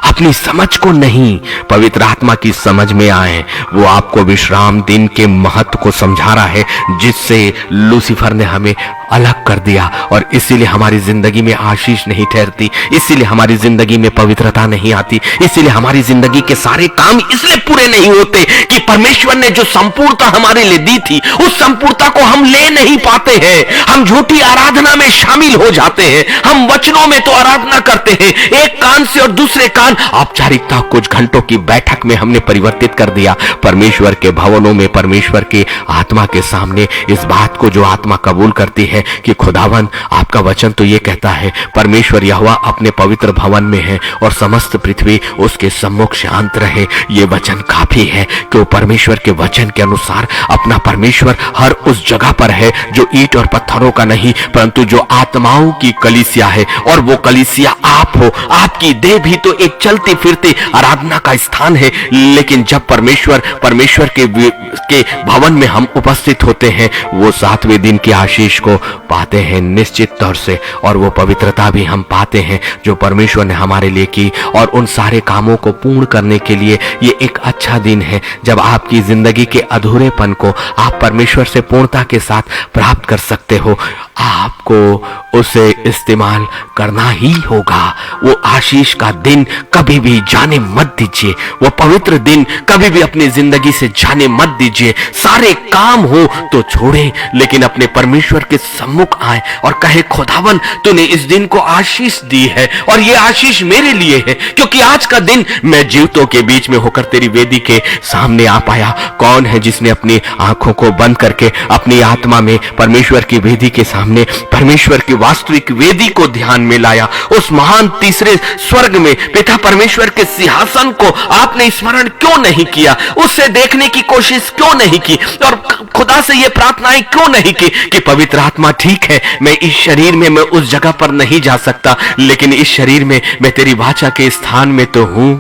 S2: अपनी समझ को नहीं, पवित्र आत्मा की समझ में आए। वो आपको विश्राम दिन के महत्व को समझा रहा है, जिससे लूसीफर ने हमें अलग कर दिया, और इसीलिए हमारी जिंदगी में आशीष नहीं ठहरती, इसीलिए हमारी जिंदगी में पवित्रता नहीं आती, इसीलिए हमारी जिंदगी के सारे काम इसलिए पूरे नहीं होते कि परमेश्वर ने जो संपूर्णता हमारे लिए दी थी उस संपूर्णता को हम ले नहीं पाते हैं। हम झूठी आराधना में शामिल हो जाते हैं। हम वचनों में तो आराधना करते हैं, एक कान से और दूसरे कान औपचारिकता कुछ घंटों की बैठक में हमने परिवर्तित कर दिया। परमेश्वर के भवनों में, परमेश्वर के आत्मा के सामने इस बात को जो आत्मा कबूल करती है कि खुदावन आपका वचन तो ये कहता है परमेश्वर यहोवा अपने पवित्र भवन में है और समस्त पृथ्वी उसके सम्मुख शांत रहे, ये वचन काफी है कि वो परमेश्वर के वचन के अनुसार अपना परमेश्वर हर उस जगह पर है जो ईंट और पत्थरों का नहीं परंतु जो आत्माओं की कलीसिया है, और वो कलीसिया आप हो। आपकी देह भी तो एक चलती फिरती आराधना का स्थान है, लेकिन जब परमेश्वर के भवन में हम उपस्थित होते हैं वो 7वें दिन की आशीष को पाते हैं निश्चित तौर से, और वो पवित्रता भी हम पाते हैं जो परमेश्वर ने हमारे लिए की। और उन सारे कामों को पूर्ण करने के लिए ये एक अच्छा दिन है जब आपकी जिंदगी के अधूरेपन को आप परमेश्वर से पूर्णता के साथ प्राप्त कर सकते हो। आपको उसे इस्तेमाल करना ही होगा। वो आशीष का दिन कभी भी जाने मत दीजिए, वो पवित्र दिन कभी भी अपनी जिंदगी से जाने मत दीजिए। सारे काम हो तो छोड़े, लेकिन अपने परमेश्वर के सम्मुख आए और कहे खुदावन तूने इस दिन को आशीष दी है और ये आशीष मेरे लिए है, क्योंकि आज का दिन मैं जीवतों के बीच में होकर तेरी वेदी के सामने आ पाया। कौन है जिसने अपनी आंखों को बंद करके अपनी आत्मा में परमेश्वर की वेदी के सामने परमेश्वर की वास्तविक वेदी को ध्यान में लाया? उस महान तीसरे स्वर्ग में पिता परमेश्वर के सिंहासन को आपने स्मरण क्यों नहीं किया? उससे देखने की कोशिश क्यों नहीं की? और खुदा से ये प्रार्थनाएं क्यों नहीं की कि पवित्र आत्मा ठीक है मैं इस शरीर में मैं उस जगह पर नहीं जा सकता, लेकिन इस शरीर में मैं तेरी वाचा के स्थान में तो हूं,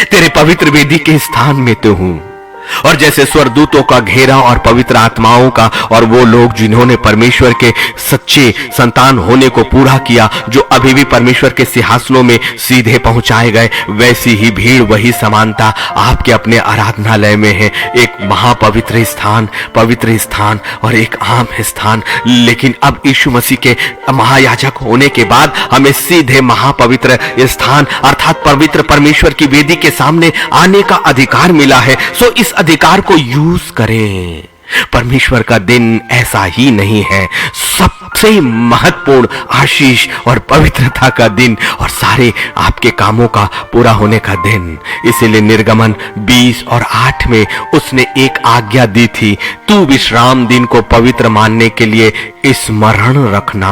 S2: तेरे पवित्र वेदी के स्थान में तो हूं। और जैसे स्वर्गदूतों का घेरा और पवित्र आत्माओं का और वो लोग जिन्होंने परमेश्वर के सच्चे संतान होने को पूरा किया जो अभी भी परमेश्वर के सिंहासनों में सीधे पहुंचाए गए, वैसी ही भीड़ वही समानता आपके अपने आराधनालय में है। एक महापवित्र स्थान, पवित्र स्थान और एक आम स्थान। लेकिन अब यीशु मसीह के महायाजक होने के बाद हमें सीधे महापवित्र स्थान अर्थात पवित्र परमेश्वर की वेदी के सामने आने का अधिकार मिला है। सो इस अधिकार को यूज करें। परमेश्वर का दिन ऐसा ही नहीं है, सबसे महत्वपूर्ण आशीष और पवित्रता का दिन और सारे आपके कामों का पूरा होने का दिन। इसीलिए निर्गमन 20 और 8 में उसने एक आज्ञा दी थी, तू विश्राम दिन को पवित्र मानने के लिए स्मरण रखना,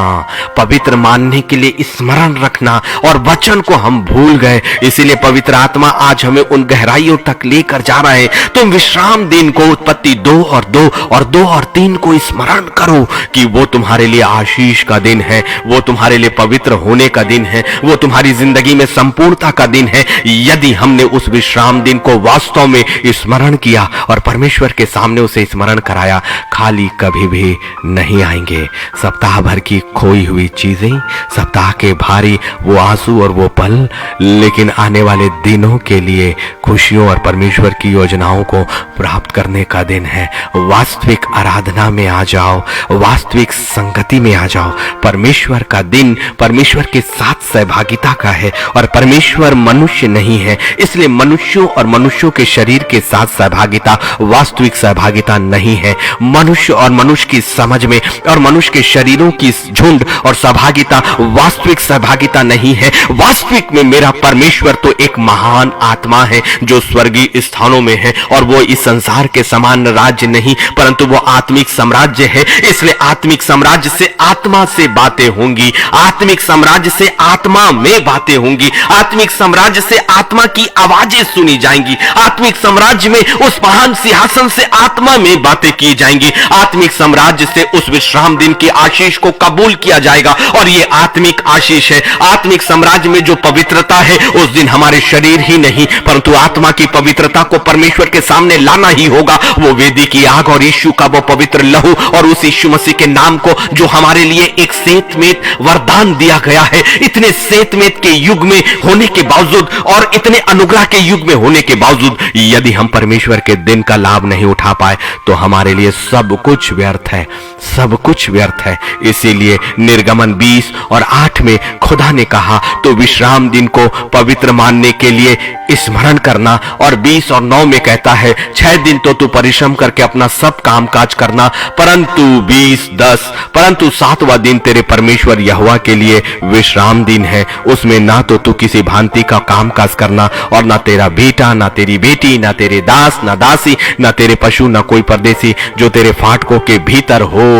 S2: पवित्र मानने के लिए स्मरण रखना। और वचन को हम भूल गए, इसीलिए पवित्र आत्मा आज हमें उन गहराइयों तक लेकर जा रहा है। तुम विश्राम दिन को उत्पत्ति 2 और 3 को स्मरण करो कि वो तुम्हारे लिए आशीष का दिन है, वो तुम्हारे लिए पवित्र होने का दिन है, वो तुम्हारी जिंदगी में संपूर्णता का दिन है। यदि हमने उस विश्राम दिन को वास्तव में स्मरण किया और परमेश्वर के सामने उसे स्मरण कराया, खाली कभी भी नहीं आएंगे। सप्ताह भर की खोई हुई चीजें, सप्ताह के भारी वो आंसू और वो पल, लेकिन आने वाले दिनों के लिए खुशियों और परमेश्वर की योजनाओं को प्राप्त करने का दिन है। वास्तविक आराधना में आ जाओ, वास्तविक संगति में आ जाओ। परमेश्वर का दिन परमेश्वर के साथ सहभागिता का है और परमेश्वर मनुष्य नहीं है, इसलिए मनुष्यों और मनुष्यों के शरीर के साथ सहभागिता वास्तविक सहभागिता नहीं है। मनुष्य और मनुष्य की समझ में और मनुष्य के शरीरों की झुंड और सहभागिता वास्तविक सहभागिता नहीं है। वास्तविक में मेरा परमेश्वर तो एक महान आत्मा है जो स्वर्गीय स्थानों में है और वो इस संसार के समान राज्य नहीं परंतु वो आत्मिक साम्राज्य है। इसलिए आत्मिक साम्राज्य से आत्मा से बातें होंगी, आत्मिक साम्राज्य से आत्मा में बातें होंगी, आत्मिक साम्राज्य से आत्मा की आवाजें सुनी जाएंगी, आत्मिक साम्राज्य में उस महान सिंहासन से आत्मा में बातें की जाएंगी, आत्मिक साम्राज्य से उस विश्राम दिन की आशीष को कबूल किया जाएगा। और ये आत्मिक आशीष है। आत्मिक साम्राज्य में जो पवित्रता है उस दिन हमारे शरीर ही नहीं परंतु आत्मा की पवित्रता को परमेश्वर के सामने लाना ही होगा। वो वेदी की आग और यीशु का वो पवित्र लहू और उस यीशु मसीह के नाम को जो हमारे लिए एक सेतमेत वरदान दिया गया है, इतने सेतमेत के युग में होने के बावजूद और इतने अनुग्रह के युग में होने के बावजूद यदि हम परमेश्वर के दिन का लाभ नहीं उठा पाए तो हमारे लिए सब कुछ व्यर्थ है, सब कुछ व्यर्थ है। इसीलिए निर्गमन 20 और 8 में खुदा ने कहा तो विश्राम दिन को पवित्र मानने के लिए स्मरण करना, और 20 और 9 में कहता है 6 दिन तो तू परिश्रम करके अपना सब काम काज करना, परंतु 20:10 परंतु 7वां दिन तेरे परमेश्वर यहोवा के लिए विश्राम दिन है, उसमें ना तो तू किसी भांति का काम काज करना और ना तेरा बेटा, ना तेरी बेटी, ना तेरे दास, ना दासी, ना तेरे पशु, ना कोई परदेसी जो तेरे फाटकों के भीतर हो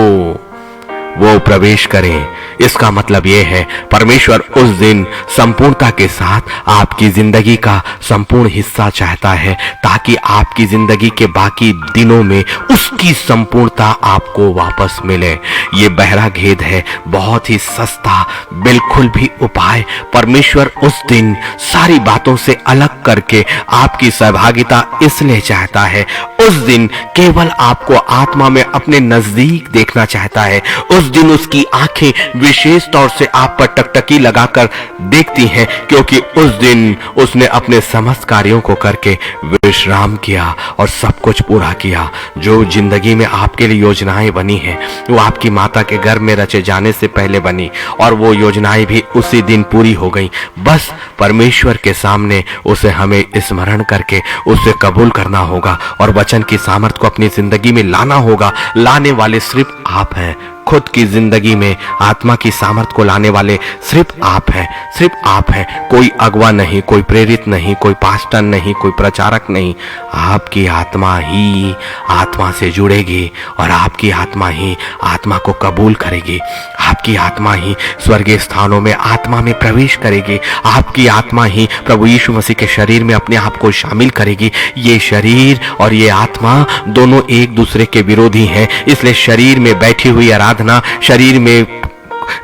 S2: वो प्रवेश करें। इसका मतलब यह है परमेश्वर उस दिन संपूर्णता के साथ आपकी जिंदगी का संपूर्ण हिस्सा चाहता है ताकि आपकी जिंदगी के बाकी दिनों में उसकी संपूर्णता आपको वापस मिले। ये बहरा घेद है, बहुत ही सस्ता, बिल्कुल भी उपाय। परमेश्वर उस दिन सारी बातों से अलग करके आपकी सहभागिता इसलिए चाहता है, उस दिन केवल आपको आत्मा में अपने नजदीक देखना चाहता है। उस दिन उसकी आंखें विशेष तौर से आप पर टकटकी लगाकर देखती हैं, क्योंकि उस दिन उसने अपने समस्त कार्यों को करके विश्राम किया और सब कुछ पूरा किया। जो जिंदगी में आपके लिए योजनाएं बनी हैं वो आपकी माता के गर्भ में रचे जाने से पहले बनी और वो योजनाएं भी उसी दिन पूरी हो गई। बस परमेश्वर के सामने उसे हमें स्मरण करके उसे कबूल करना होगा और वचन की सामर्थ को अपनी जिंदगी में लाना होगा। लाने वाले सिर्फ आप हैं। खुद की जिंदगी में आत्मा की सामर्थ को लाने वाले सिर्फ आप हैं, सिर्फ आप हैं। कोई अगवा नहीं, कोई प्रेरित नहीं, कोई पास्टर नहीं, कोई प्रचारक नहीं। आपकी आत्मा ही आत्मा से जुड़ेगी और आपकी आत्मा ही आत्मा को कबूल करेगी। आपकी आत्मा ही स्वर्गीय स्थानों में आत्मा में प्रवेश करेगी। आपकी आत्मा ही प्रभु यीशु मसीह के शरीर में अपने आप को शामिल करेगी। ये शरीर और ये आत्मा दोनों एक दूसरे के विरोधी हैं, इसलिए शरीर में बैठी हुई आराधना, शरीर में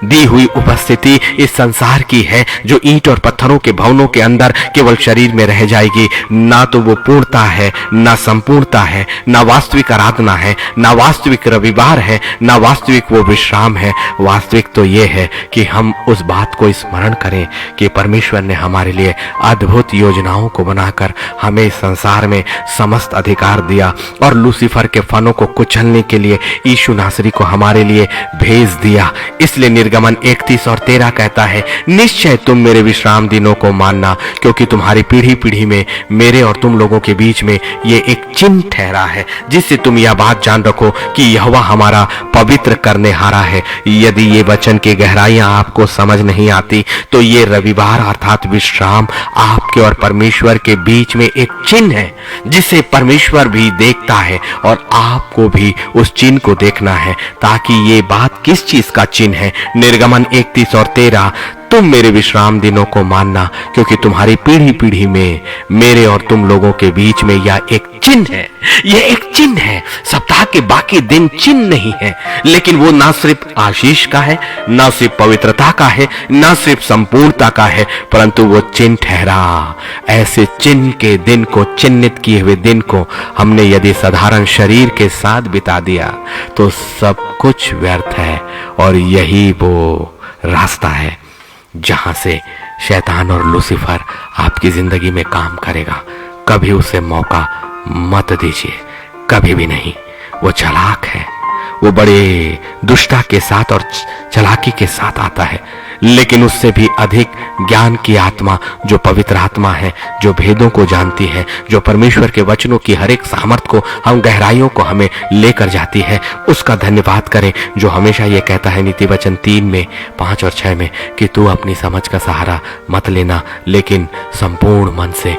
S2: दी हुई उपस्थिति इस संसार की है जो ईंट और पत्थरों के भवनों के अंदर केवल शरीर में रह जाएगी। ना तो वो पूर्णता है, ना संपूर्णता है, ना वास्तविक आराधना है, ना वास्तविक रविवार है, ना वास्तविक वो विश्राम है। वास्तविक तो ये है कि हम उस बात को स्मरण करें कि परमेश्वर ने हमारे लिए अद्भुत योजनाओं को बनाकर हमें इस संसार में समस्त अधिकार दिया और लूसीफर के फनों को कुचलने के लिए यीशु नासरी को हमारे लिए भेज दिया। इसलिए निर्गमन 31 और 13 कहता है, निश्चय तुम मेरे विश्राम दिनों को मानना, क्योंकि तुम्हारी पीढ़ी पीढ़ी में मेरे और तुम लोगों के बीच में ये एक चिन्ह ठहरा है, जिससे तुम यह बात जान रखो कि यहोवा हमारा पवित्र करने हारा है। यदि ये वचन की गहराइयां आपको समझ नहीं आती तो ये रविवार अर्थात विश्राम आपके और परमेश्वर के बीच में एक चिन्ह है, जिसे परमेश्वर भी देखता है और आपको भी उस चिन्ह को देखना है। ताकि ये बात किस चीज का चिन्ह है? निर्गमन 31 और 13, तुम मेरे विश्राम दिनों को मानना, क्योंकि तुम्हारी पीढ़ी पीढ़ी में मेरे और तुम लोगों के बीच में यह एक चिन्ह है। यह एक चिन्ह है। सप्ताह के बाकी दिन चिन्ह नहीं है, लेकिन वो ना सिर्फ आशीष का है, ना सिर्फ पवित्रता का है, ना सिर्फ संपूर्णता का है, परंतु वो चिन्ह ठहरा। ऐसे चिन्ह के दिन को, चिन्हित किए हुए दिन को हमने यदि साधारण शरीर के साथ बिता दिया तो सब कुछ व्यर्थ है। और यही वो रास्ता है जहां से शैतान और लूसीफर आपकी जिंदगी में काम करेगा। कभी उसे मौका मत दीजिए, कभी भी नहीं। वो चालाक है, वो बड़े दुष्टता के साथ और चालाकी के साथ आता है, लेकिन उससे भी अधिक ज्ञान की आत्मा जो पवित्र आत्मा है, जो भेदों को जानती है, जो परमेश्वर के वचनों की हर एक सामर्थ को, हम गहराइयों को हमें लेकर जाती है, उसका धन्यवाद करें, जो हमेशा ये कहता है नीति वचन 3 में 5 और 6 में कि तू अपनी समझ का सहारा मत लेना, लेकिन संपूर्ण मन से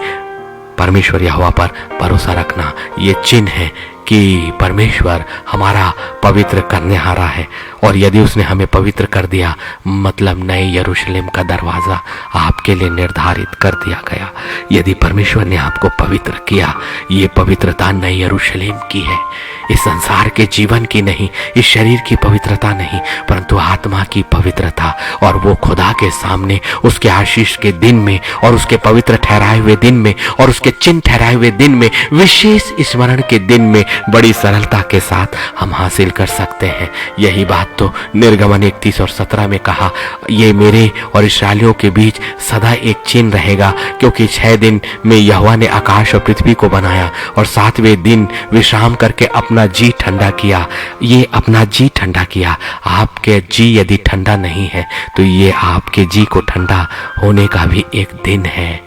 S2: परमेश्वर यहोवा पर भरोसा रखना। ये चिन्ह है कि परमेश्वर हमारा पवित्र करने हारा है और यदि उसने हमें पवित्र कर दिया, मतलब नए यरूशलेम का दरवाजा आपके लिए निर्धारित कर दिया गया। यदि परमेश्वर ने आपको पवित्र किया, ये पवित्रता नए यरूशलेम की है, इस संसार के जीवन की नहीं, इस शरीर की पवित्रता नहीं, परंतु आत्मा की पवित्रता। और वो खुदा के सामने उसके आशीष के दिन में और उसके पवित्र ठहराए हुए दिन में और उसके चिन्ह ठहराए हुए दिन में, विशेष स्मरण के दिन में बड़ी सरलता के साथ हम हासिल कर सकते हैं। यही बात तो निर्गमन 31 और 17 में कहा, ये मेरे और इस्राएलियों के बीच सदा एक चिन्ह रहेगा, क्योंकि 6 दिन में यहोवा ने आकाश और पृथ्वी को बनाया और 7वें दिन विश्राम करके अपना जी ठंडा किया। ये अपना जी ठंडा किया। आपके जी यदि ठंडा नहीं है तो ये आपके जी को ठंडा होने का भी एक दिन है।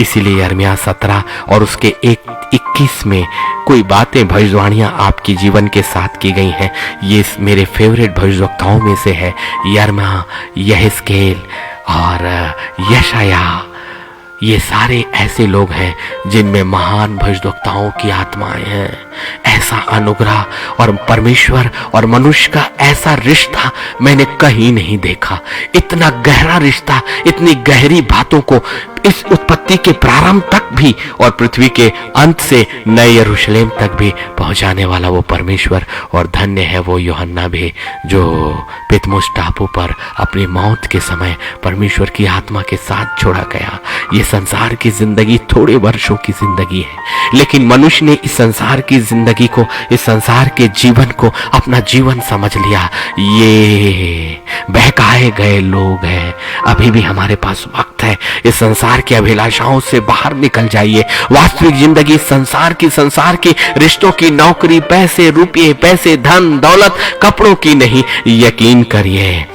S2: इसीलिए यिर्मयाह 17 और उसके 21 में कोई बातें भविष्यवाणियां आपके जीवन के साथ की गई हैं। ये मेरे फेवरेट भविष्यवक्ताओं में से है, यिर्मयाह, यहेजकेल और यशायाह। ये सारे ऐसे लोग हैं जिनमें महान भविष्यवक्ताओं की आत्माएं हैं। ऐसा अनुग्रह और परमेश्वर और मनुष्य का ऐसा रिश्ता मैंने कहीं नहीं देखा। इतना गहरा रिश्ता, इतनी गहरी बातों को इस उत्पत्ति के प्रारंभ तक भी और पृथ्वी के अंत से नए यरूशलेम तक भी पहुंचाने वाला वो परमेश्वर। और धन्य है वो यूहन्ना भी, जो पितमुस टापू पर अपनी मौत के समय परमेश्वर की आत्मा के साथ छोड़ा गया। ये संसार की जिंदगी थोड़े वर्षों की जिंदगी है, लेकिन मनुष्य ने इस संसार की जिंदगी को, इस संसार के जीवन को अपना जीवन समझ लिया। ये बहकाए गए लोग हैं। अभी भी हमारे पास वक्त है। इस संसार की अभिलाषाओं से बाहर निकल जाइए। वास्तविक जिंदगी संसार की रिश्तों की, नौकरी, पैसे, रुपये, पैसे, धन, दौलत, कपड़ों की नहीं। यकीन करिए,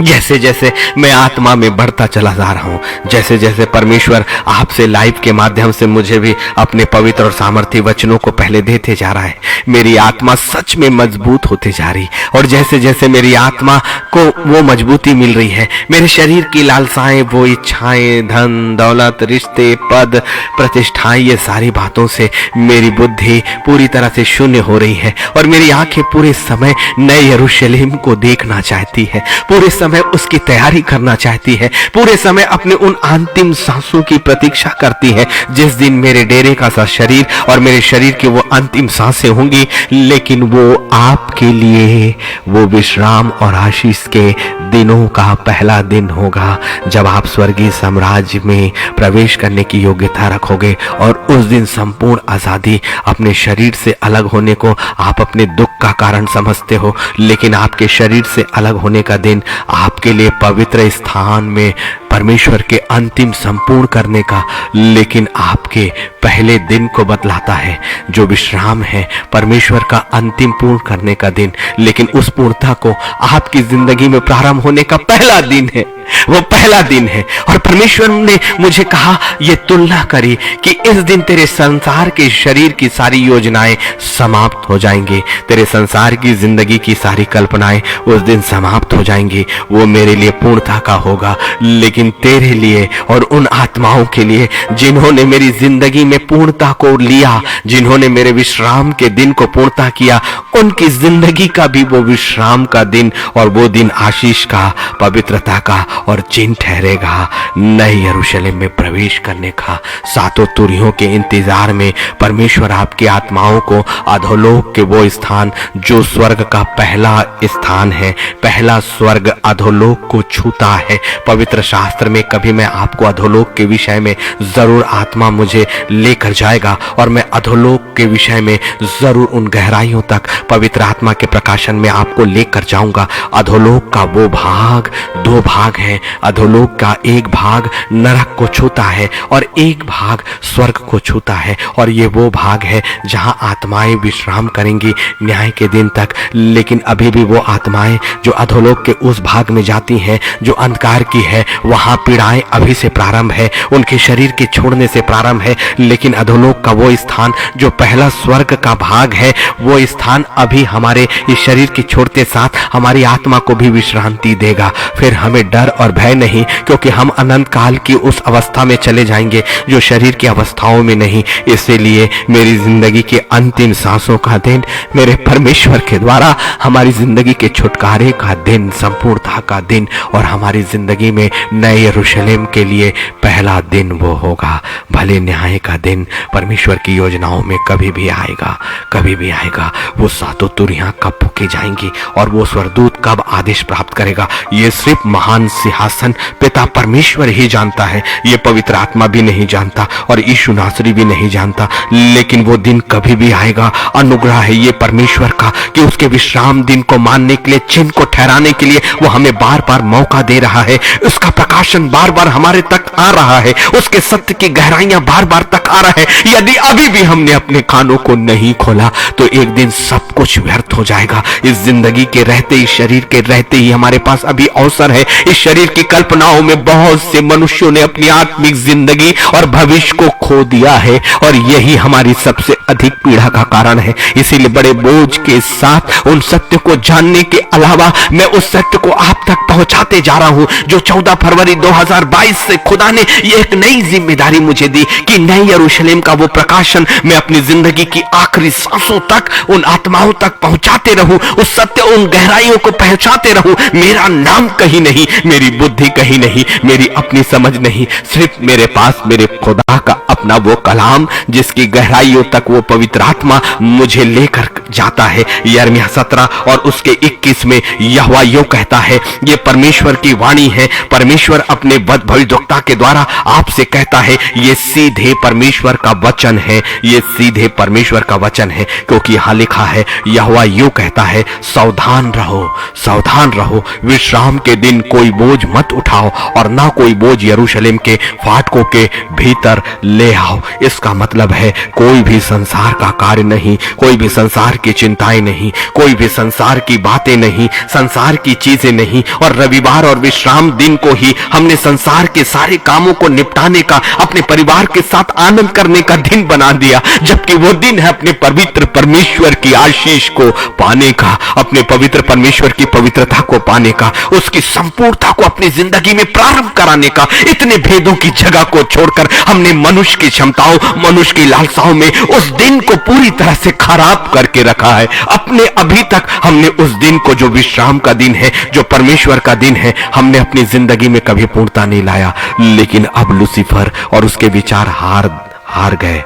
S2: जैसे जैसे मैं आत्मा में बढ़ता चला जा रहा हूं, जैसे जैसे परमेश्वर आपसे लाइव के माध्यम से मुझे भी अपने पवित्र और सामर्थ्य वचनों को पहले देते जा रहा है, मेरी आत्मा सच में मजबूत होते जा रही। और जैसे जैसे मेरी आत्मा को वो मजबूती मिल रही है, मेरे शरीर की लालसाएं, वो इच्छाएं, धन, दौलत, रिश्ते, पद, प्रतिष्ठाएं, ये सारी बातों से मेरी बुद्धि पूरी तरह से शून्य हो रही है और मेरी आंखें पूरे समय नए यरूशलेम को देखना चाहती है, पूरे समय उसकी तैयारी करना चाहती है, पूरे समय अपने उन अंतिम सांसों की प्रतीक्षा करती है, जिस दिन मेरे डेरे का सा शरीर और मेरे शरीर की वो अंतिम सांसें होंगी। लेकिन वो आपके लिए वो विश्राम और आशीष के दिनों का पहला दिन होगा, जब आप स्वर्गीय साम्राज्य में प्रवेश करने की योग्यता रखोगे। और उस दिन संपूर्ण आजादी, अपने शरीर से अलग होने को आप अपने दुख का कारण समझते हो, लेकिन आपके शरीर से अलग होने का दिन आपके लिए पवित्र स्थान में परमेश्वर के अंतिम संपूर्ण करने का, लेकिन आपके पहले दिन को बतलाता है, जो विश्राम है, परमेश्वर का अंतिम पूर्ण करने का दिन। लेकिन उस पूर्णता को आपकी जिंदगी में प्रारंभ होने का पहला दिन है, वो पहला दिन है। और परमेश्वर ने मुझे कहा, ये तुलना करी कि इस दिन तेरे संसार के शरीर की सारी योजनाएं समाप्त हो जाएंगी, तेरे संसार की जिंदगी की सारी कल्पनाएं उस दिन समाप्त हो जाएंगी। वो मेरे लिए पूर्णता का होगा, लेकिन तेरे लिए और उन आत्माओं के लिए जिन्होंने मेरी जिंदगी में पूर्णता को लिया, जिन्होंने मेरे विश्राम के दिन को पूर्णता किया, उनकी जिंदगी का भी वो विश्राम का दिन और वो दिन आशीष का, पवित्रता का और चिन्ह ठहरेगा नए यरूशलेम में प्रवेश करने का। सातों तुरियों के इंतजार में परमेश्वर आपकी आत्माओं को अधोलोक के वो स्थान, जो स्वर्ग का पहला स्थान है, पहला स्वर्ग अधोलोक को छूता है। पवित्र शास्त्र में कभी मैं आपको अधोलोक के विषय में जरूर आत्मा मुझे लेकर जाएगा और मैं अधोलोक के विषय में जरूर उन गहराइयों तक पवित्र आत्मा के प्रकाशन में आपको लेकर जाऊंगा। अधोलोक का वो भाग, दो भाग है। अधोलोक का एक भाग नरक को छूता है और एक भाग स्वर्ग को छूता है, और ये वो भाग है जहां आत्माएं विश्राम करेंगी न्याय के दिन तक। लेकिन अभी भी वो आत्माएं जो अधोलोक के उस भाग में जाती हैं जो अंधकार की है, वहां पीड़ाएं अभी से प्रारंभ है, उनके शरीर के छोड़ने से प्रारंभ है। लेकिन अधोलोक का वो स्थान जो पहला स्वर्ग का भाग है, वो स्थान अभी हमारे इस शरीर के छोड़ते साथ हमारी आत्मा को भी विश्रांति देगा। फिर हमें डर और भय नहीं, क्योंकि हम अनंत काल की उस अवस्था में चले जाएंगे जो शरीर की अवस्थाओं में नहीं। इसीलिए मेरी जिंदगी के अंतिम सांसों का दिन मेरे परमेश्वर के द्वारा हमारी जिंदगी के छुटकारे का दिन, संपूर्णता का दिन, और हमारी जिंदगी में नए यरूशलेम के लिए पहला दिन वो होगा। भले न्याय का दिन परमेश्वर की योजनाओं में कभी भी आएगा, कभी भी आएगा। वो सातों तुरियां कब फूकी जाएंगी और वो स्वर्गदूत कब आदेश प्राप्त करेगा, ये सिर्फ महान सिंहासन पिता परमेश्वर ही जानता है। ये पवित्र आत्मा भी नहीं जानता और यीशु नासरी भी नहीं जानता। लेकिन वो दिन कभी भी आएगा। अनुग्रह है ये परमेश्वर का कि उसके विश्राम दिन को मानने के लिए, चिन्ह को ठहराने के लिए वो हमें बार बार मौका दे रहा है। उसका प्रकाशन बार बार हमारे तक आ रहा है, उसके सत्य की गहराइयां बार बार तक आ रहा है। यदि अभी भी हमने अपने कानों को नहीं खोला तो एक दिन सब कुछ व्यर्थ हो जाएगा। इस जिंदगी के रहते ही, शरीर के रहते ही हमारे पास अभी अवसर है। इस शरीर की कल्पनाओं में बहुत से मनुष्यों ने अपनी आत्मिक जिंदगी और भविष्य को खो दिया है और यही हमारी सबसे अधिक पीड़ा का कारण है। इसीलिए बड़े बोझ के साथ उन सत्य को जानने के अलावा मैं उस सत्य को आप तक पहुंचाते जा रहा हूं जो 14 फरवरी 2022 से खुदा ने ये एक नई जिम्मेदारी मुझे दी कि नए यरूशलेम का वो प्रकाशन मैं अपनी जिंदगी की आखिरी सांसों तक उन आत्माओं तक पहुंचाते रहूं, उस सत्य, उन गहराइयों को पहुंचाते रहूं। मेरा नाम कहीं नहीं, मेरी बुद्धि कहीं नहीं, मेरी अपनी समझ नहीं, सिर्फ मेरे पास मेरे खुदा का अपना वो कलाम जिसकी गहराइयों तक वो पवित्र आत्मा मुझे लेकर जाता है। यिर्मयाह 17 और उसके 21 में यहोवा यूं कहता है, ये परमेश्वर की वाणी है। परमेश्वर अपने भविष्यद्वक्ता के द्वारा आपसे कहता है। ये सीधे परमेश्वर का वचन है, ये सीधे परमेश्वर का वचन है, क्योंकि यहां लिखा है, यहोवा यूं कहता है, सावधान रहो, सावधान रहो, विश्राम के दिन कोई बोझ मत उठाओ और ना कोई बोझ यरूशलेम के फाटकों के भीतर ले आओ। इसका मतलब है कोई भी संसार का कार्य नहीं, कोई भी संसार की चिंताएं नहीं, कोई भी संसार की बातें नहीं, संसार की चीजें नहीं। और रविवार और विश्राम दिन को ही हमने संसार के सारे कामों को निपटाने का, अपने परिवार के साथ आनंद करने का दिन बना दिया, जबकि वो दिन है अपने पवित्र परमेश्वर की आशीष को पाने का, अपने पवित्र परमेश्वर की पवित्रता को पाने का, उसकी संपूर्णता को अपनी जिंदगी में प्रारंभ कराने का। इतने भेदों की जगह को छोड़कर हमने मनुष्य की क्षमताओं, मनुष्य की लालसाओं में उस दिन को पूरी तरह से खराब करके रखा है। अपने अभी तक हमने उस दिन को, जो विश्राम का दिन है, जो परमेश्वर का दिन है, हमने अपनी जिंदगी में कभी पूर्णता नहीं लाया। लेकिन अब लूसीफर और उसके विचार हार गए।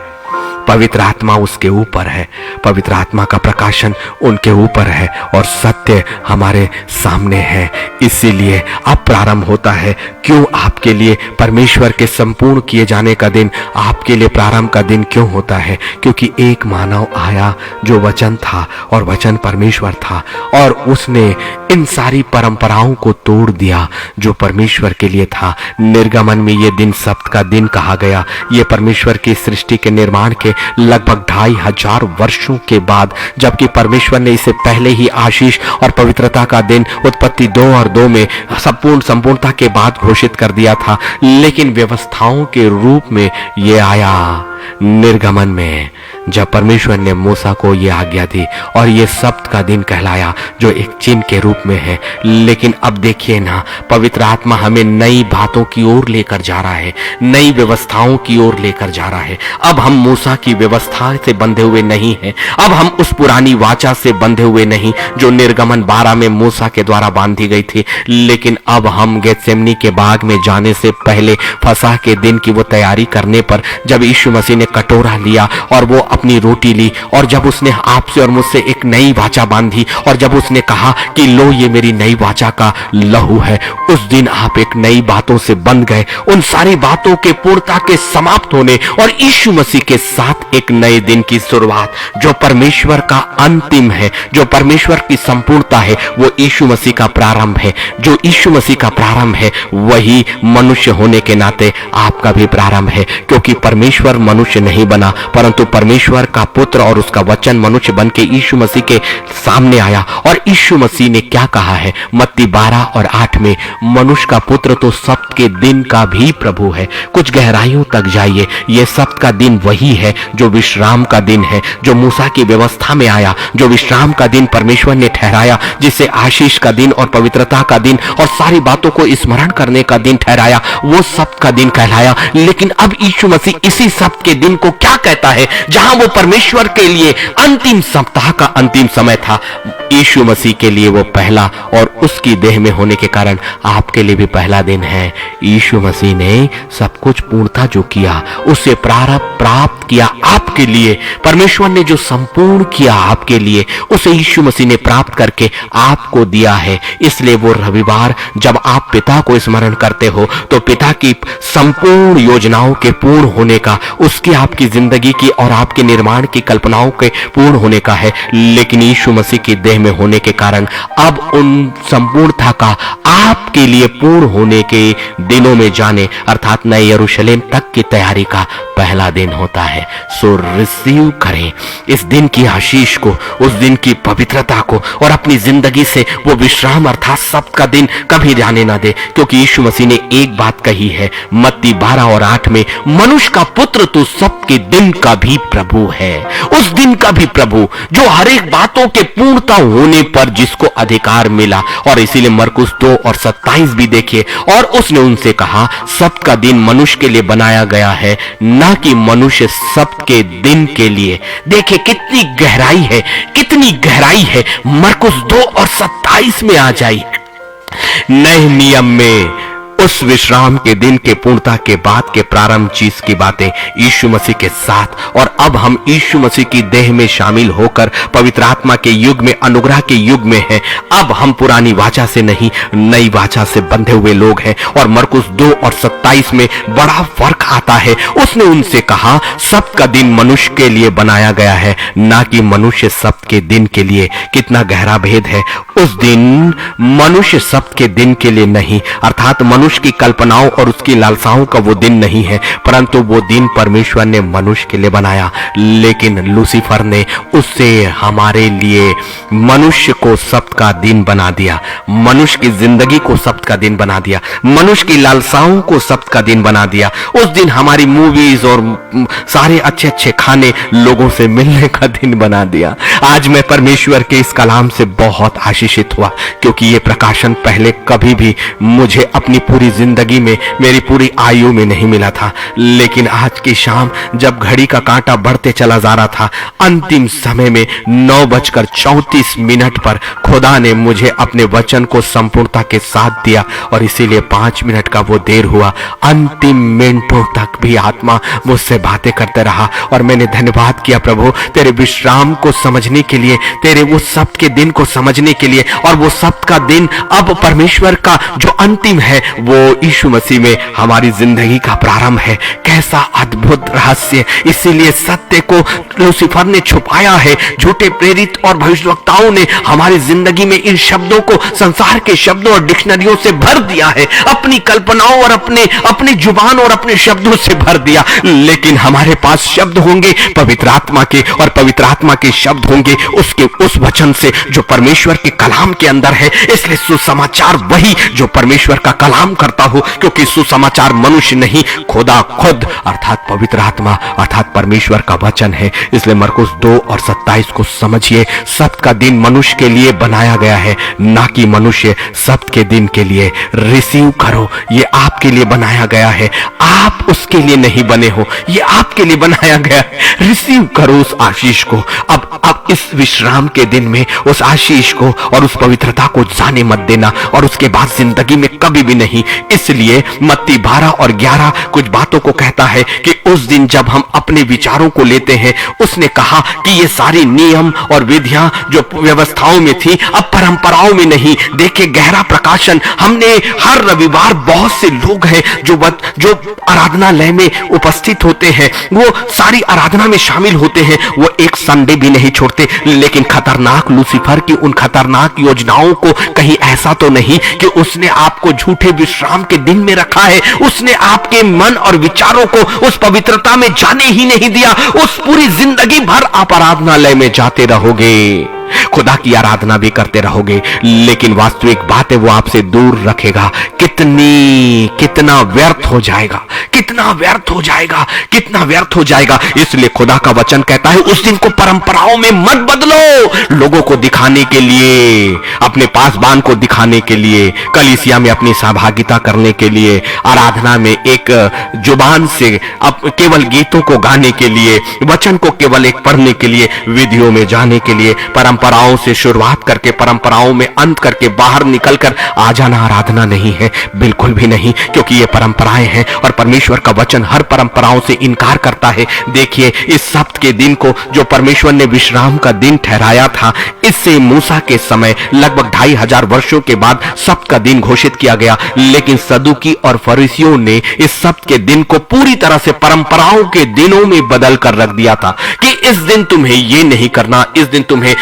S2: पवित्र आत्मा उसके ऊपर है, पवित्र आत्मा का प्रकाशन उनके ऊपर है और सत्य हमारे सामने है। इसीलिए अब प्रारंभ होता है। क्यों आपके लिए परमेश्वर के संपूर्ण किए जाने का दिन, आपके लिए प्रारंभ का दिन क्यों होता है? क्योंकि एक मानव आया जो वचन था और वचन परमेश्वर था और उसने इन सारी परंपराओं को तोड़ दिया जो परमेश्वर के लिए था। निर्गमन में ये दिन सप्त का दिन कहा गया। ये परमेश्वर की सृष्टि के निर्माण के लगभग 2500 वर्षों के बाद, जबकि परमेश्वर ने इसे पहले ही आशीष और पवित्रता का दिन उत्पत्ति 2 और 2 में संपूर्णता के बाद घोषित कर दिया था। लेकिन व्यवस्थाओं के रूप में ये आया निर्गमन में, जब परमेश्वर ने मूसा को यह आज्ञा दी और ये सप्त का दिन कहलाया जो एक चिन्ह के रूप में है। लेकिन अब देखिए ना, पवित्र आत्मा हमें नई बातों की ओर लेकर जा रहा है, नई व्यवस्थाओं की ओर लेकर जा रहा है। अब हम मूसा की व्यवस्था से बंधे हुए नहीं हैं, अब हम उस पुरानी वाचा से बंधे हुए नहीं जो निर्गमन 12 में मूसा के द्वारा बांधी गई थी। लेकिन अब हम गेतसेमनी के बाग में जाने से पहले फसह के दिन की वो तैयारी करने पर, जब यीशु मसीह ने कटोरा लिया और वो अपनी रोटी ली और जब उसने आपसे और मुझसे एक नई वाचा बांधी और जब उसने कहा कि लो ये मेरी नई वाचा का लहू है, उस दिन आप एक नई बातों से बंध गए, उन सारी बातों के पूर्णता के समाप्त होने और यीशु मसीह के साथ एक नए दिन की शुरुआत, जो परमेश्वर का अंतिम है, जो परमेश्वर की संपूर्णता है, वो यीशु मसीह का प्रारंभ है। जो यीशु मसीह का प्रारंभ है वही मनुष्य होने के नाते आपका भी प्रारंभ है, क्योंकि परमेश्वर मनुष्य मनुष्य नहीं बना, परंतु परमेश्वर का पुत्र और उसका वचन मनुष्य बन के यीशु मसीह के सामने आया। और यीशु मसीह ने क्या कहा है मत्ती 12 और 8 में, मनुष्य का पुत्र तो सब्त के दिन का भी प्रभु है। कुछ गहराइयों तक जाइए, यह सब्त का दिन वही है जो विश्राम का दिन है, जो मूसा की व्यवस्था में आया, जो विश्राम का दिन परमेश्वर ने ठहराया, जिसे आशीष का दिन और पवित्रता का दिन और सारी बातों को स्मरण करने का दिन ठहराया, वो सब्त का दिन कहलाया। लेकिन अब यीशु मसीह इसी सब्त के दिन को क्या कहता है, जहां वो परमेश्वर के लिए अंतिम सप्ताह का अंतिम समय था, यीशु मसीह के लिए वो पहला और उसकी देह में होने के कारण आपके लिए भी पहला दिन है। यीशु मसीह ने सब कुछ पूर्णता जो किया, उससे प्रारंभ प्राप्त किया आपके लिए। परमेश्वर ने जो संपूर्ण किया आपके लिए, उसे यीशु मसीह ने प्राप्त करके आपको दिया है। इसलिए वो रविवार जब आप पिता को स्मरण करते हो, तो पिता की संपूर्ण योजनाओं के पूर्ण होने का, उसकी आपकी जिंदगी की और आपके निर्माण की कल्पनाओं के पूर्ण होने का है। लेकिन यीशु मसीह की देह में होने के कारण अब उन संपूर्णता का आपके लिए पूर्ण होने के दिनों में जाने, अर्थात नए यरूशलेम तक की तैयारी का पहला दिन होता है। सो रिसीव करें इस दिन की आशीष को, उस दिन की पवित्रता को, और अपनी जिंदगी से वो विश्राम अर्थात सब्त का दिन कभी जाने ना दे। क्योंकि यीशु मसीह ने एक बात कही है मत्ती 12 और 8 में, मनुष्य का पुत्र तो सब्त के दिन का भी प्रभु है। उस दिन का भी प्रभु जो हर एक बातों के पूर्णता होने पर जिसको अधिकार मिला। और इसीलिए मरकुस 2 और 27 भी देखिए, और उसने उनसे कहा सब्त का दिन मनुष्य के लिए बनाया गया है, ना कि मनुष्य सब्त के दिन के लिए। देखिए कितनी गहराई है, कितनी गहराई है। मरकुस 2 और 27 में आ जाइए। नए नियम में उस विश्राम के दिन के पूर्णता के बाद के प्रारंभ चीज की बातें यीशु मसीह के साथ, और अब हम यीशु मसीह की देह में शामिल होकर पवित्र आत्मा के युग में, अनुग्रह के युग में हैं। अब हम पुरानी वाचा से नहीं, नई वाचा से बंधे हुए लोग हैं। और मरकुस 2 और 27 में बड़ा फर्क आता है। उसने उनसे कहा सब्त का दिन मनुष्य के लिए बनाया गया है, ना कि मनुष्य सब्त के दिन के लिए। कितना गहरा भेद है। उस दिन मनुष्य सब्त के दिन के लिए नहीं, अर्थात मनुष्य की कल्पनाओं और उसकी लालसाओं का वो दिन नहीं है, परंतु वो दिन परमेश्वर ने मनुष्य के लिए बनाया। लेकिन लूसीफर ने उससे हमारे लिए मनुष्य को सब्त का दिन बना दिया, मनुष्य की जिंदगी को सब्त का दिन बना दिया, मनुष्य की लालसाओं को सब्त का दिन बना दिया। उस दिन हमारी मूवीज और सारे अच्छे अच्छे खाने, लोगों से मिलने का दिन बना दिया। आज मैं परमेश्वर के इस कलाम से बहुत आशीषित हुआ, क्योंकि ये प्रकाशन पहले कभी भी मुझे अपनी पूरी जिंदगी में, मेरी पूरी आयु में नहीं मिला था। लेकिन आज की शाम जब घड़ी का कांटा बढ़ते चला जा रहा था, अंतिम समय में 9:34 पर खुदा ने मुझे अपने वचन को संपूर्णता के साथ दिया। और इसीलिए 5 मिनट का वो देर हुआ, अंतिम मिनटों तक भी आत्मा मुझसे बातें करते रहा। और मैंने धन्यवाद किया प्रभु, तेरे विश्राम को समझने के लिए, तेरे वो सब्त के दिन को समझने के लिए। और वो सब्त का दिन अब परमेश्वर का जो अंतिम है, वो यीशु मसीह में हमारी जिंदगी का प्रारंभ है। कैसा अद्भुत रहस्य। इसीलिए सत्य को लूसीफर ने छुपाया है, झूठे प्रेरित और भविष्यवक्ताओं ने हमारी जिंदगी में इन शब्दों को, संसार के शब्दों और डिक्शनरियों से भर दिया है, अपनी कल्पनाओं और अपने जुबान और अपने शब्दों से भर दिया। लेकिन हमारे पास शब्द होंगे पवित्र आत्मा के, और पवित्र आत्मा के शब्द होंगे उसके उस वचन से जो परमेश्वर के कलाम के अंदर है। इसलिए सुसमाचार वही जो परमेश्वर का कलाम करता हो, क्योंकि सुसमाचार मनुष्य नहीं, खुदा खुद अर्थात पवित्र आत्मा अर्थात परमेश्वर का वचन है। इसलिए मरकुस 2 और 27 को समझिए। सब्त का दिन मनुष्य के लिए बनाया गया है, ना कि मनुष्य सब्त के दिन के लिए। रिसीव करो, ये आपके लिए बनाया गया है, आप उसके लिए नहीं बने हो, ये आपके लिए बनाया गया है। रिसीव करो उस आशीष को। अब इस विश्राम के दिन में उस आशीष को और उस पवित्रता को जाने मत देना, और उसके बाद जिंदगी में कभी भी नहीं। इसलिए मत्ती 12 और 11 कुछ बातों को कहता है कि उस दिन जब हम अपने विचारों को लेते हैं, उसने कहा कि ये सारी नियम और विधियां जो व्यवस्थाओं में थी, अब परंपराओं में नहीं। देखिए गहरा प्रकाशन। हमने हर रविवार बहुत से लोग हैं जो आराधनालय में उपस्थित होते हैं, वो सारी आराधना में शामिल होते हैं, वो एक संडे भी नहीं छोड़ते। छोड़ते, लेकिन खतरनाक लूसीफर की उन खतरनाक योजनाओं को कहीं ऐसा तो नहीं कि उसने आपको झूठे विश्राम के दिन में रखा है। उसने आपके मन और विचारों को उस पवित्रता में जाने ही नहीं दिया। उस पूरी जिंदगी भर आप आराधनालय में जाते रहोगे, खुदा की आराधना भी करते रहोगे, लेकिन वास्तविक बात है वो आपसे दूर रखेगा। कितना व्यर्थ हो जाएगा, कितना व्यर्थ हो जाएगा, कितना व्यर्थ हो जाएगा। इसलिए खुदा का वचन कहता है उस दिन को परंपराओं में मत बदलो, लोगों को दिखाने के लिए, अपने पासबान को दिखाने के लिए, कलीसिया में अपनी सहभागिता करने के लिए, आराधना में एक जुबान से केवल गीतों को गाने के लिए, वचन को केवल एक पढ़ने के लिए, विधियों में जाने के लिए, परंपराओं से शुरुआत करके परंपराओं में अंत करके बाहर निकलकर आ जाना आराधना नहीं है, बिल्कुल भी नहीं, क्योंकि ये परंपराएं हैं और परमेश्वर का वचन हर परंपराओं से इनकार करता है। देखिए, इस सप्त के दिन को जो परमेश्वर ने विश्राम का दिन ठहराया था, इससे मूसा के समय लगभग 2500 वर्षों के बाद सप्त का दिन घोषित किया गया, लेकिन सदुकी और फरीसियों ने इस सप्त के दिन को पूरी तरह से परंपराओं के दिनों में बदल कर रख दिया था कि इस दिन तुम्हें ये नहीं करना, इस दिन तुम्हें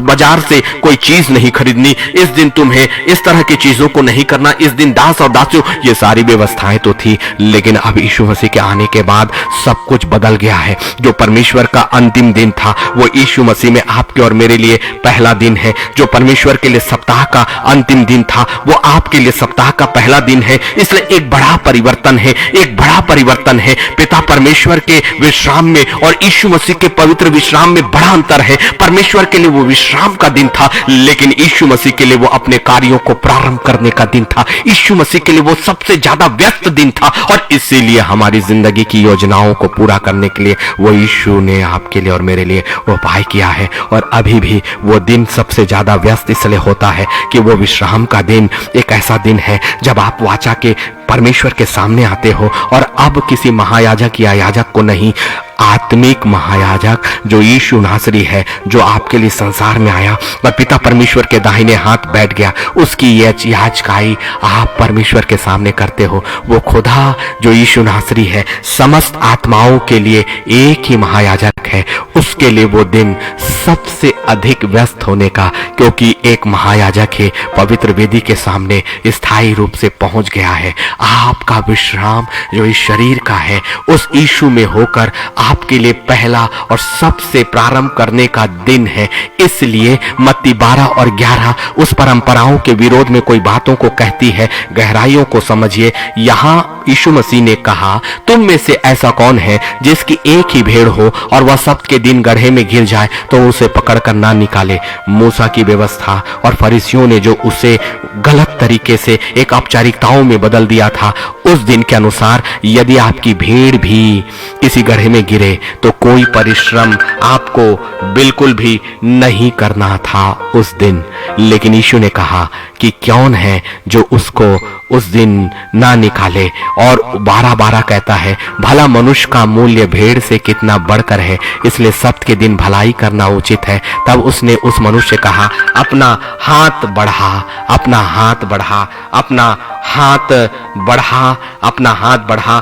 S2: बाजार से कोई चीज नहीं खरीदनी, इस दिन तुम्हें इस तरह की चीजों को नहीं करना, इस दिन दास और दासियों, ये सारी व्यवस्थाएं तो थी। लेकिन अब यीशु मसीह के आने के बाद सब कुछ बदल गया है। जो परमेश्वर का अंतिम दिन था वो यीशु मसीह में आपके और मेरे लिए पहला दिन है। जो परमेश्वर के लिए सप्ताह का अंतिम दिन था वो आपके लिए सप्ताह का पहला दिन है। इसलिए एक बड़ा परिवर्तन है, एक बड़ा परिवर्तन है। पिता परमेश्वर के विश्राम में और यीशु मसीह के पवित्र विश्राम में बड़ा अंतर है। परमेश्वर के लिए वो विश्राम का दिन था, लेकिन यीशु मसीह के लिए वो अपने कार्यों को प्रारंभ करने का दिन था। यीशु मसीह के लिए वो सबसे ज्यादा व्यस्त दिन था, और इसीलिए हमारी जिंदगी की योजनाओं को पूरा करने के लिए वो यीशु ने आपके लिए और मेरे लिए वो उपाय किया है। और अभी भी वो दिन सबसे ज्यादा व्यस्त इसलिए होता है कि वो विश्राम का दिन एक ऐसा दिन है जब आप वाचा के परमेश्वर के सामने आते हो, और अब किसी महायाजक या याजक को नहीं, आत्मिक महायाजक जो यीशु नासरी है, जो आपके लिए संसार में आया और पिता परमेश्वर के दाहिने हाथ बैठ गया, उसकी याजकाई आप परमेश्वर के सामने करते हो। वो खुदा जो यीशु नासरी है, समस्त आत्माओं के लिए एक ही महायाजक है। उसके लिए वो दिन सबसे अधिक व्यस्त होने का, क्योंकि एक महायाजक है पवित्र वेदी के सामने स्थायी रूप से पहुंच गया है। आपका विश्राम जो इस शरीर का है उस यीशु में होकर आपके लिए पहला और सबसे प्रारंभ करने का दिन है। इसलिए मत्ती 12 और 11 उस परंपराओं के विरोध में कोई बातों को कहती है। गहराइयों को समझिए। यहां यीशु मसीह ने कहा, तुम में से ऐसा कौन है जिसकी एक ही भेड़ हो और वह सप्त के दिन गड्ढे में गिर जाए तो उसे पकड़कर ना निकाले। मूसा की व्यवस्था और फरीसियों ने जो उसे गलत तरीके से एक औपचारिकताओं में बदल दिया था, उस दिन के अनुसार यदि आपकी भेड़ भी किसी गड्ढे में गिरे तो कोई परिश्रम आपको बिल्कुल भी नहीं करना था उस दिन। लेकिन यीशु ने कहा कि कौन है जो उसको उस दिन ना निकाले, और 12-12 कहता है, भला मनुष्य का मूल्य भेड़ से कितना बढ़कर है, इसलिए सप्त के दिन भलाई करना उचित है। तब उसने उस मनुष्य से कहा, अपना हाथ बढ़ा, अपना हाथ बढ़ा, अपना हाथ बढ़ा, अपना हाथ बढ़ा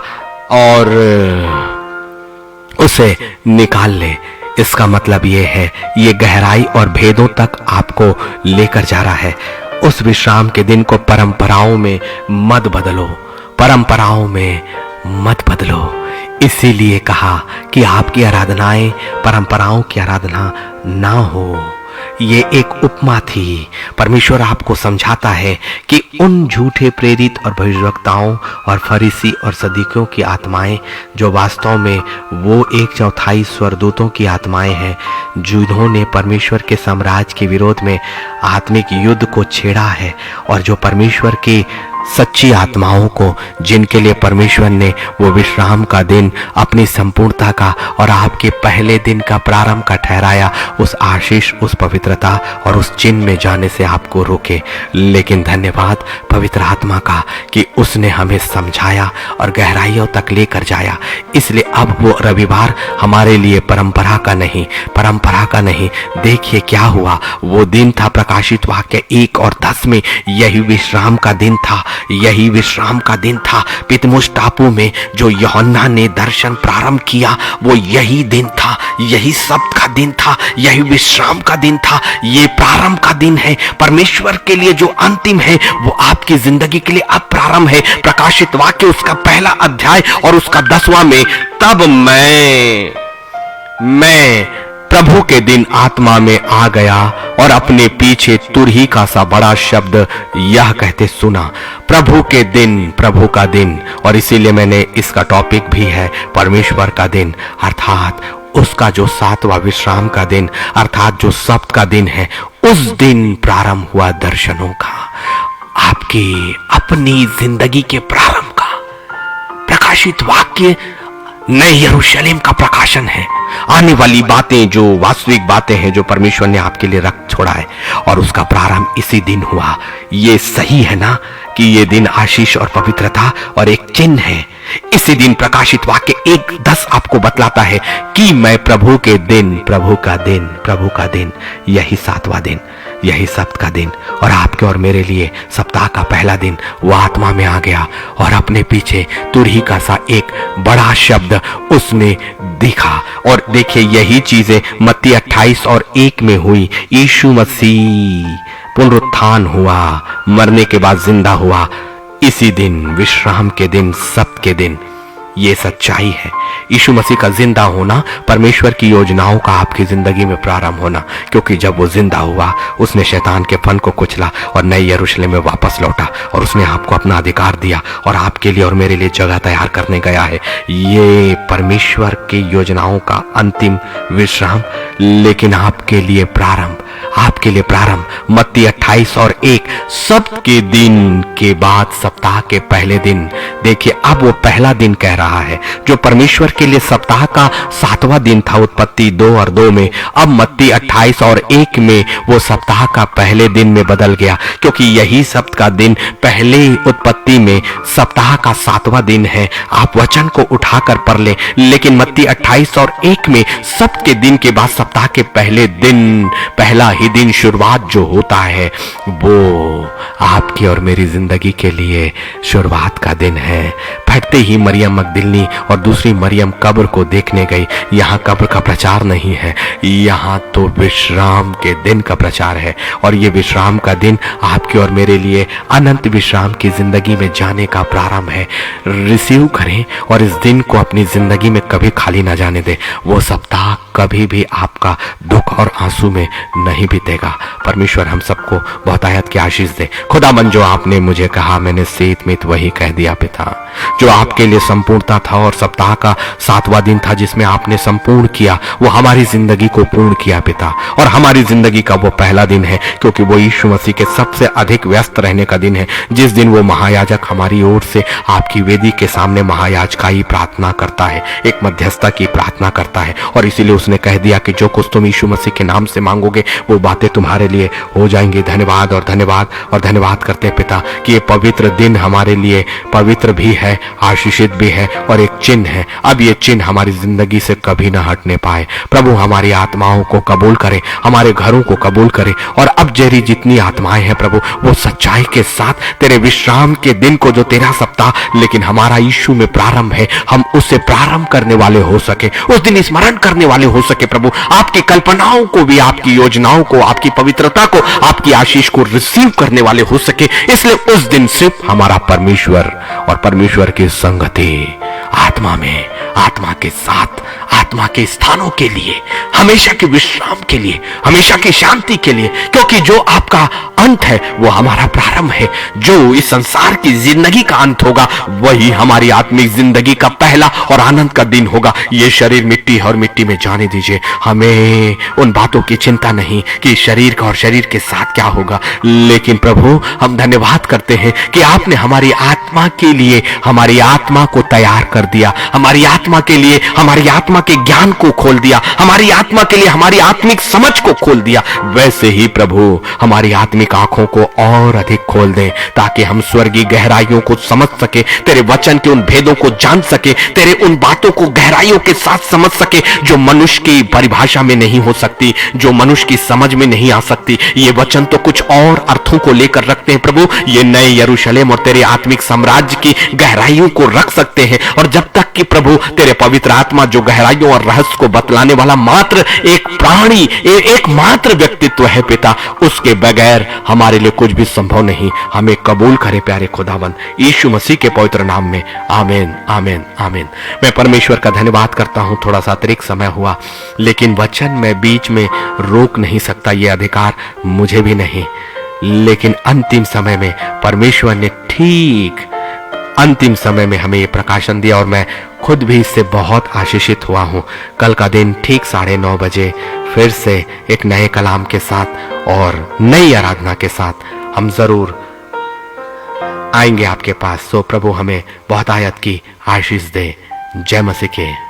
S2: और उसे निकाल ले। इसका मतलब ये है, ये गहराई और भेदों तक आपको लेकर जा रहा है। उस विश्राम के दिन को परंपराओं में मत बदलो, परंपराओं में मत बदलो। इसीलिए कहा कि आपकी आराधनाएं परंपराओं की आराधना ना हो। ये एक उपमा थी। परमेश्वर आपको समझाता है कि उन झूठे प्रेरित और भविष्यवक्ताओं और फरीसी और सदूकियों की आत्माएं जो वास्तव में वो 1/4 स्वर्गदूतों की आत्माएं हैं, जिन्होंने परमेश्वर के साम्राज्य के विरोध में आत्मिक युद्ध को छेड़ा है, और जो परमेश्वर की सच्ची आत्माओं को, जिनके लिए परमेश्वर ने वो विश्राम का दिन अपनी संपूर्णता का और आपके पहले दिन का प्रारंभ का ठहराया, उस आशीष, उस पवित्रता और उस चिन्ह में जाने से आपको रोके। लेकिन धन्यवाद पवित्र आत्मा का कि उसने हमें समझाया और गहराइयों तक लेकर जाया। इसलिए अब वो रविवार हमारे लिए परंपरा का नहीं, परंपरा का नहीं। देखिए क्या हुआ, वो दिन था प्रकाशित वाक्य 1 और 10 में, यही विश्राम का दिन था, यही विश्राम का दिन था। पितमुस टापू में जो यूहन्ना ने दर्शन प्रारंभ किया, वो यही दिन था यही सब्त का दिन था, यही विश्राम का दिन था, ये प्रारंभ का दिन है। परमेश्वर के लिए जो अंतिम है वो आपकी जिंदगी के लिए अब प्रारंभ है। प्रकाशित वाक्य उसका पहला अध्याय और उसका 10वां में, तब मैं प्रभु के दिन आत्मा में आ गया और अपने पीछे तुरही का सा बड़ा शब्द यह कहते सुना, प्रभु के दिन, प्रभु का दिन। और इसीलिए मैंने इसका टॉपिक भी है परमेश्वर का दिन, अर्थात उसका जो 7वां विश्राम का दिन, अर्थात जो सब्त का दिन है, उस दिन प्रारंभ हुआ दर्शनों का, आपकी अपनी जिंदगी के प्रारंभ का। प्रकाशित वाक्य नए यरूशलेम का प्रकाशन है। आने वाली बातें, जो वास्तविक बातें हैं, जो परमेश्वर ने आपके लिए रख छोड़ा है, और उसका प्रारंभ इसी दिन हुआ। ये सही है ना कि ये दिन आशीष और पवित्रता और एक चिन्ह है। इसी दिन प्रकाशित वाक्य 1:10 आपको बतलाता है कि मैं प्रभु के दिन, प्रभु का दिन, प्रभु का दिन, यही 7वां दिन, यही सब्त का दिन, और आपके और मेरे लिए सप्ताह का पहला दिन वो आत्मा में आ गया और अपने पीछे तुरही का सा एक बड़ा शब्द उसने दिखा। और देखिए, यही चीजें मत्ती 28 और 1 में हुई। यीशु मसीह पुनरुत्थान हुआ, मरने के बाद जिंदा हुआ इसी दिन, विश्राम के दिन, सब्त के दिन। ये सच्चाई है। यीशु मसीह का जिंदा होना परमेश्वर की योजनाओं का आपकी जिंदगी में प्रारंभ होना, क्योंकि जब वो जिंदा हुआ उसने शैतान के फन को कुचला और नए यरूशलेम में वापस लौटा और उसने आपको अपना अधिकार दिया और आपके लिए और मेरे लिए जगह तैयार करने गया है। ये परमेश्वर की योजनाओं का अंतिम विश्राम, लेकिन आपके लिए प्रारंभ, आपके लिए प्रारंभ। मत्ती 28 और 1, सब्त के दिन के बाद सप्ताह के पहले दिन। देखिए, अब वो पहला दिन कह रहा है जो परमेश्वर के लिए सप्ताह का 7वां दिन था उत्पत्ति 2 और 2 में। अब मत्ती 28 और 1 में वो सप्ताह का पहले दिन में बदल गया, क्योंकि यही सप्त का दिन पहले उत्पत्ति में सप्ताह का 7वां दिन है। आप वचन को उठाकर पढ़ ले, लेकिन मत्ती 28 और 1 में सप्त के दिन के बाद सप्ताह के पहले दिन, पहला ही दिन, शुरुआत जो होता है वो आपकी और मेरी जिंदगी के लिए शुरुआत का दिन है। फटते ही मरियम मगदलिनी और दूसरी मरियम कब्र को देखने गई। यहाँ कब्र का प्रचार नहीं है, यहाँ तो विश्राम के दिन का प्रचार है। और ये विश्राम का दिन आपके और मेरे लिए अनंत विश्राम की जिंदगी में जाने का प्रारंभ है। रिसीव करें और इस दिन को अपनी जिंदगी में कभी खाली ना जाने दें। वो सप्ताह कभी भी आपका दुख और आंसू में नहीं बीतेगा। परमेश्वर हम सबको बहुतायत की आशीष दे। खुदाबंद, जो आपने मुझे कहा मैंने सेत में वही कह दिया पिता, जो आपके लिए संपूर्णता था और सप्ताह का 7वां दिन था जिसमें आपने संपूर्ण किया, वो हमारी जिंदगी को पूर्ण किया पिता। और हमारी जिंदगी का वो पहला दिन है, क्योंकि वो यीशु मसीह के सबसे अधिक व्यस्त रहने का दिन है, जिस दिन वो महायाजक हमारी ओर से आपकी वेदी के सामने महायाजकाई प्रार्थना करता है, एक मध्यस्थता की प्रार्थना करता है। और इसीलिए उसने कह दिया कि जो कुछ तुम यीशु मसीह के नाम से मांगोगे वो बातें तुम्हारे लिए हो जाएंगी। धन्यवाद और धन्यवाद और धन्यवाद करते हैं पिता कि ये पवित्र दिन हमारे लिए पवित्र भी है, आशीषित भी है और एक चिन्ह है। अब ये चिन्ह हमारी जिंदगी से कभी ना हटने पाए। प्रभु हमारी आत्माओं को कबूल करे, हमारे घरों को कबूल करे। और अब जेरी जितनी आत्माएं हैं प्रभु, वो सच्चाई के साथ तेरे विश्राम के दिन को, जो तेरा सप्ताह लेकिन हमारा यीशु में प्रारंभ है, हम उससे प्रारंभ करने वाले हो सके, उस दिन स्मरण करने वाले हो सके प्रभु। आपकी कल्पनाओं को भी, आपकी योजनाओं को, आपकी पवित्रता को, आपकी आशीष को रिसीव करने वाले हो सके। इसलिए उस दिन सिर्फ हमारा परमेश्वर और परमेश्वर की संगति आत्मा में, आत्मा के साथ, आत्मा के स्थानों के लिए, हमेशा के विश्राम के लिए, हमेशा की शांति के लिए, क्योंकि जो आपका अंत है वो हमारा प्रारंभ है। जो इस संसार की जिंदगी का अंत होगा वही हमारी आत्मिक जिंदगी का पहला और आनंद का दिन होगा। ये शरीर मिट्टी है और मिट्टी में जाने दीजिए। हमें उन बातों की चिंता नहीं कि शरीर का और शरीर के साथ क्या होगा, लेकिन प्रभु हम धन्यवाद करते हैं कि आपने हमारी आत्मा के लिए हमारी आत्मा को तैयार कर दिया, हमारी आत्मा के लिए हमारी आत्मा के ज्ञान को खोल दिया, हमारी आत्मा के लिए हमारी आत्मिक समझ को खोल दिया। वैसे ही प्रभु हमारी आत्मिक आंखों को और अधिक खोल दें, ताकि हम स्वर्गीय गहराइयों को समझ सके, तेरे वचन के उन भेदों को जान सके, तेरे उन बातों को गहराइयों के साथ समझ सके जो मनुष्य की परिभाषा में नहीं हो सकती, जो मनुष्य की समझ में नहीं आ सकती। ये वचन तो कुछ और अर्थों को लेकर रखते हैं प्रभु, ये नए यरूशलेम और तेरे आत्मिक साम्राज्य की गहराइयों को रख सकते हैं। और जब तक कि प्रभु तेरे पवित्र आत्मा जो गहराइयों सत्यों और रहस्य को बतलाने वाला मात्र एक प्राणी, एकमात्र व्यक्तित्व है पिता। उसके बगैर हमारे लिए कुछ भी संभव नहीं। हमें कबूल करे प्यारे खुदावन यीशु मसीह के पवित्र नाम में, आमीन, आमीन, आमीन। मैं परमेश्वर का धन्यवाद करता हूं। थोड़ा सा अतिरिक्त समय हुआ, लेकिन वचन मैं बीच में रोक नहीं सकता, यह अधिकार मुझे भी नहीं। लेकिन अंतिम समय में परमेश्वर ने ठीक अंतिम समय में हमें यह प्रकाशन दिया और मैं खुद भी इससे बहुत आशीषित हुआ हूं। कल का दिन ठीक 9:30 बजे फिर से एक नए कलाम के साथ और नई आराधना के साथ हम जरूर आएंगे आपके पास। सो प्रभु हमें बहुत आयत की आशीष दे। जय मसीह के।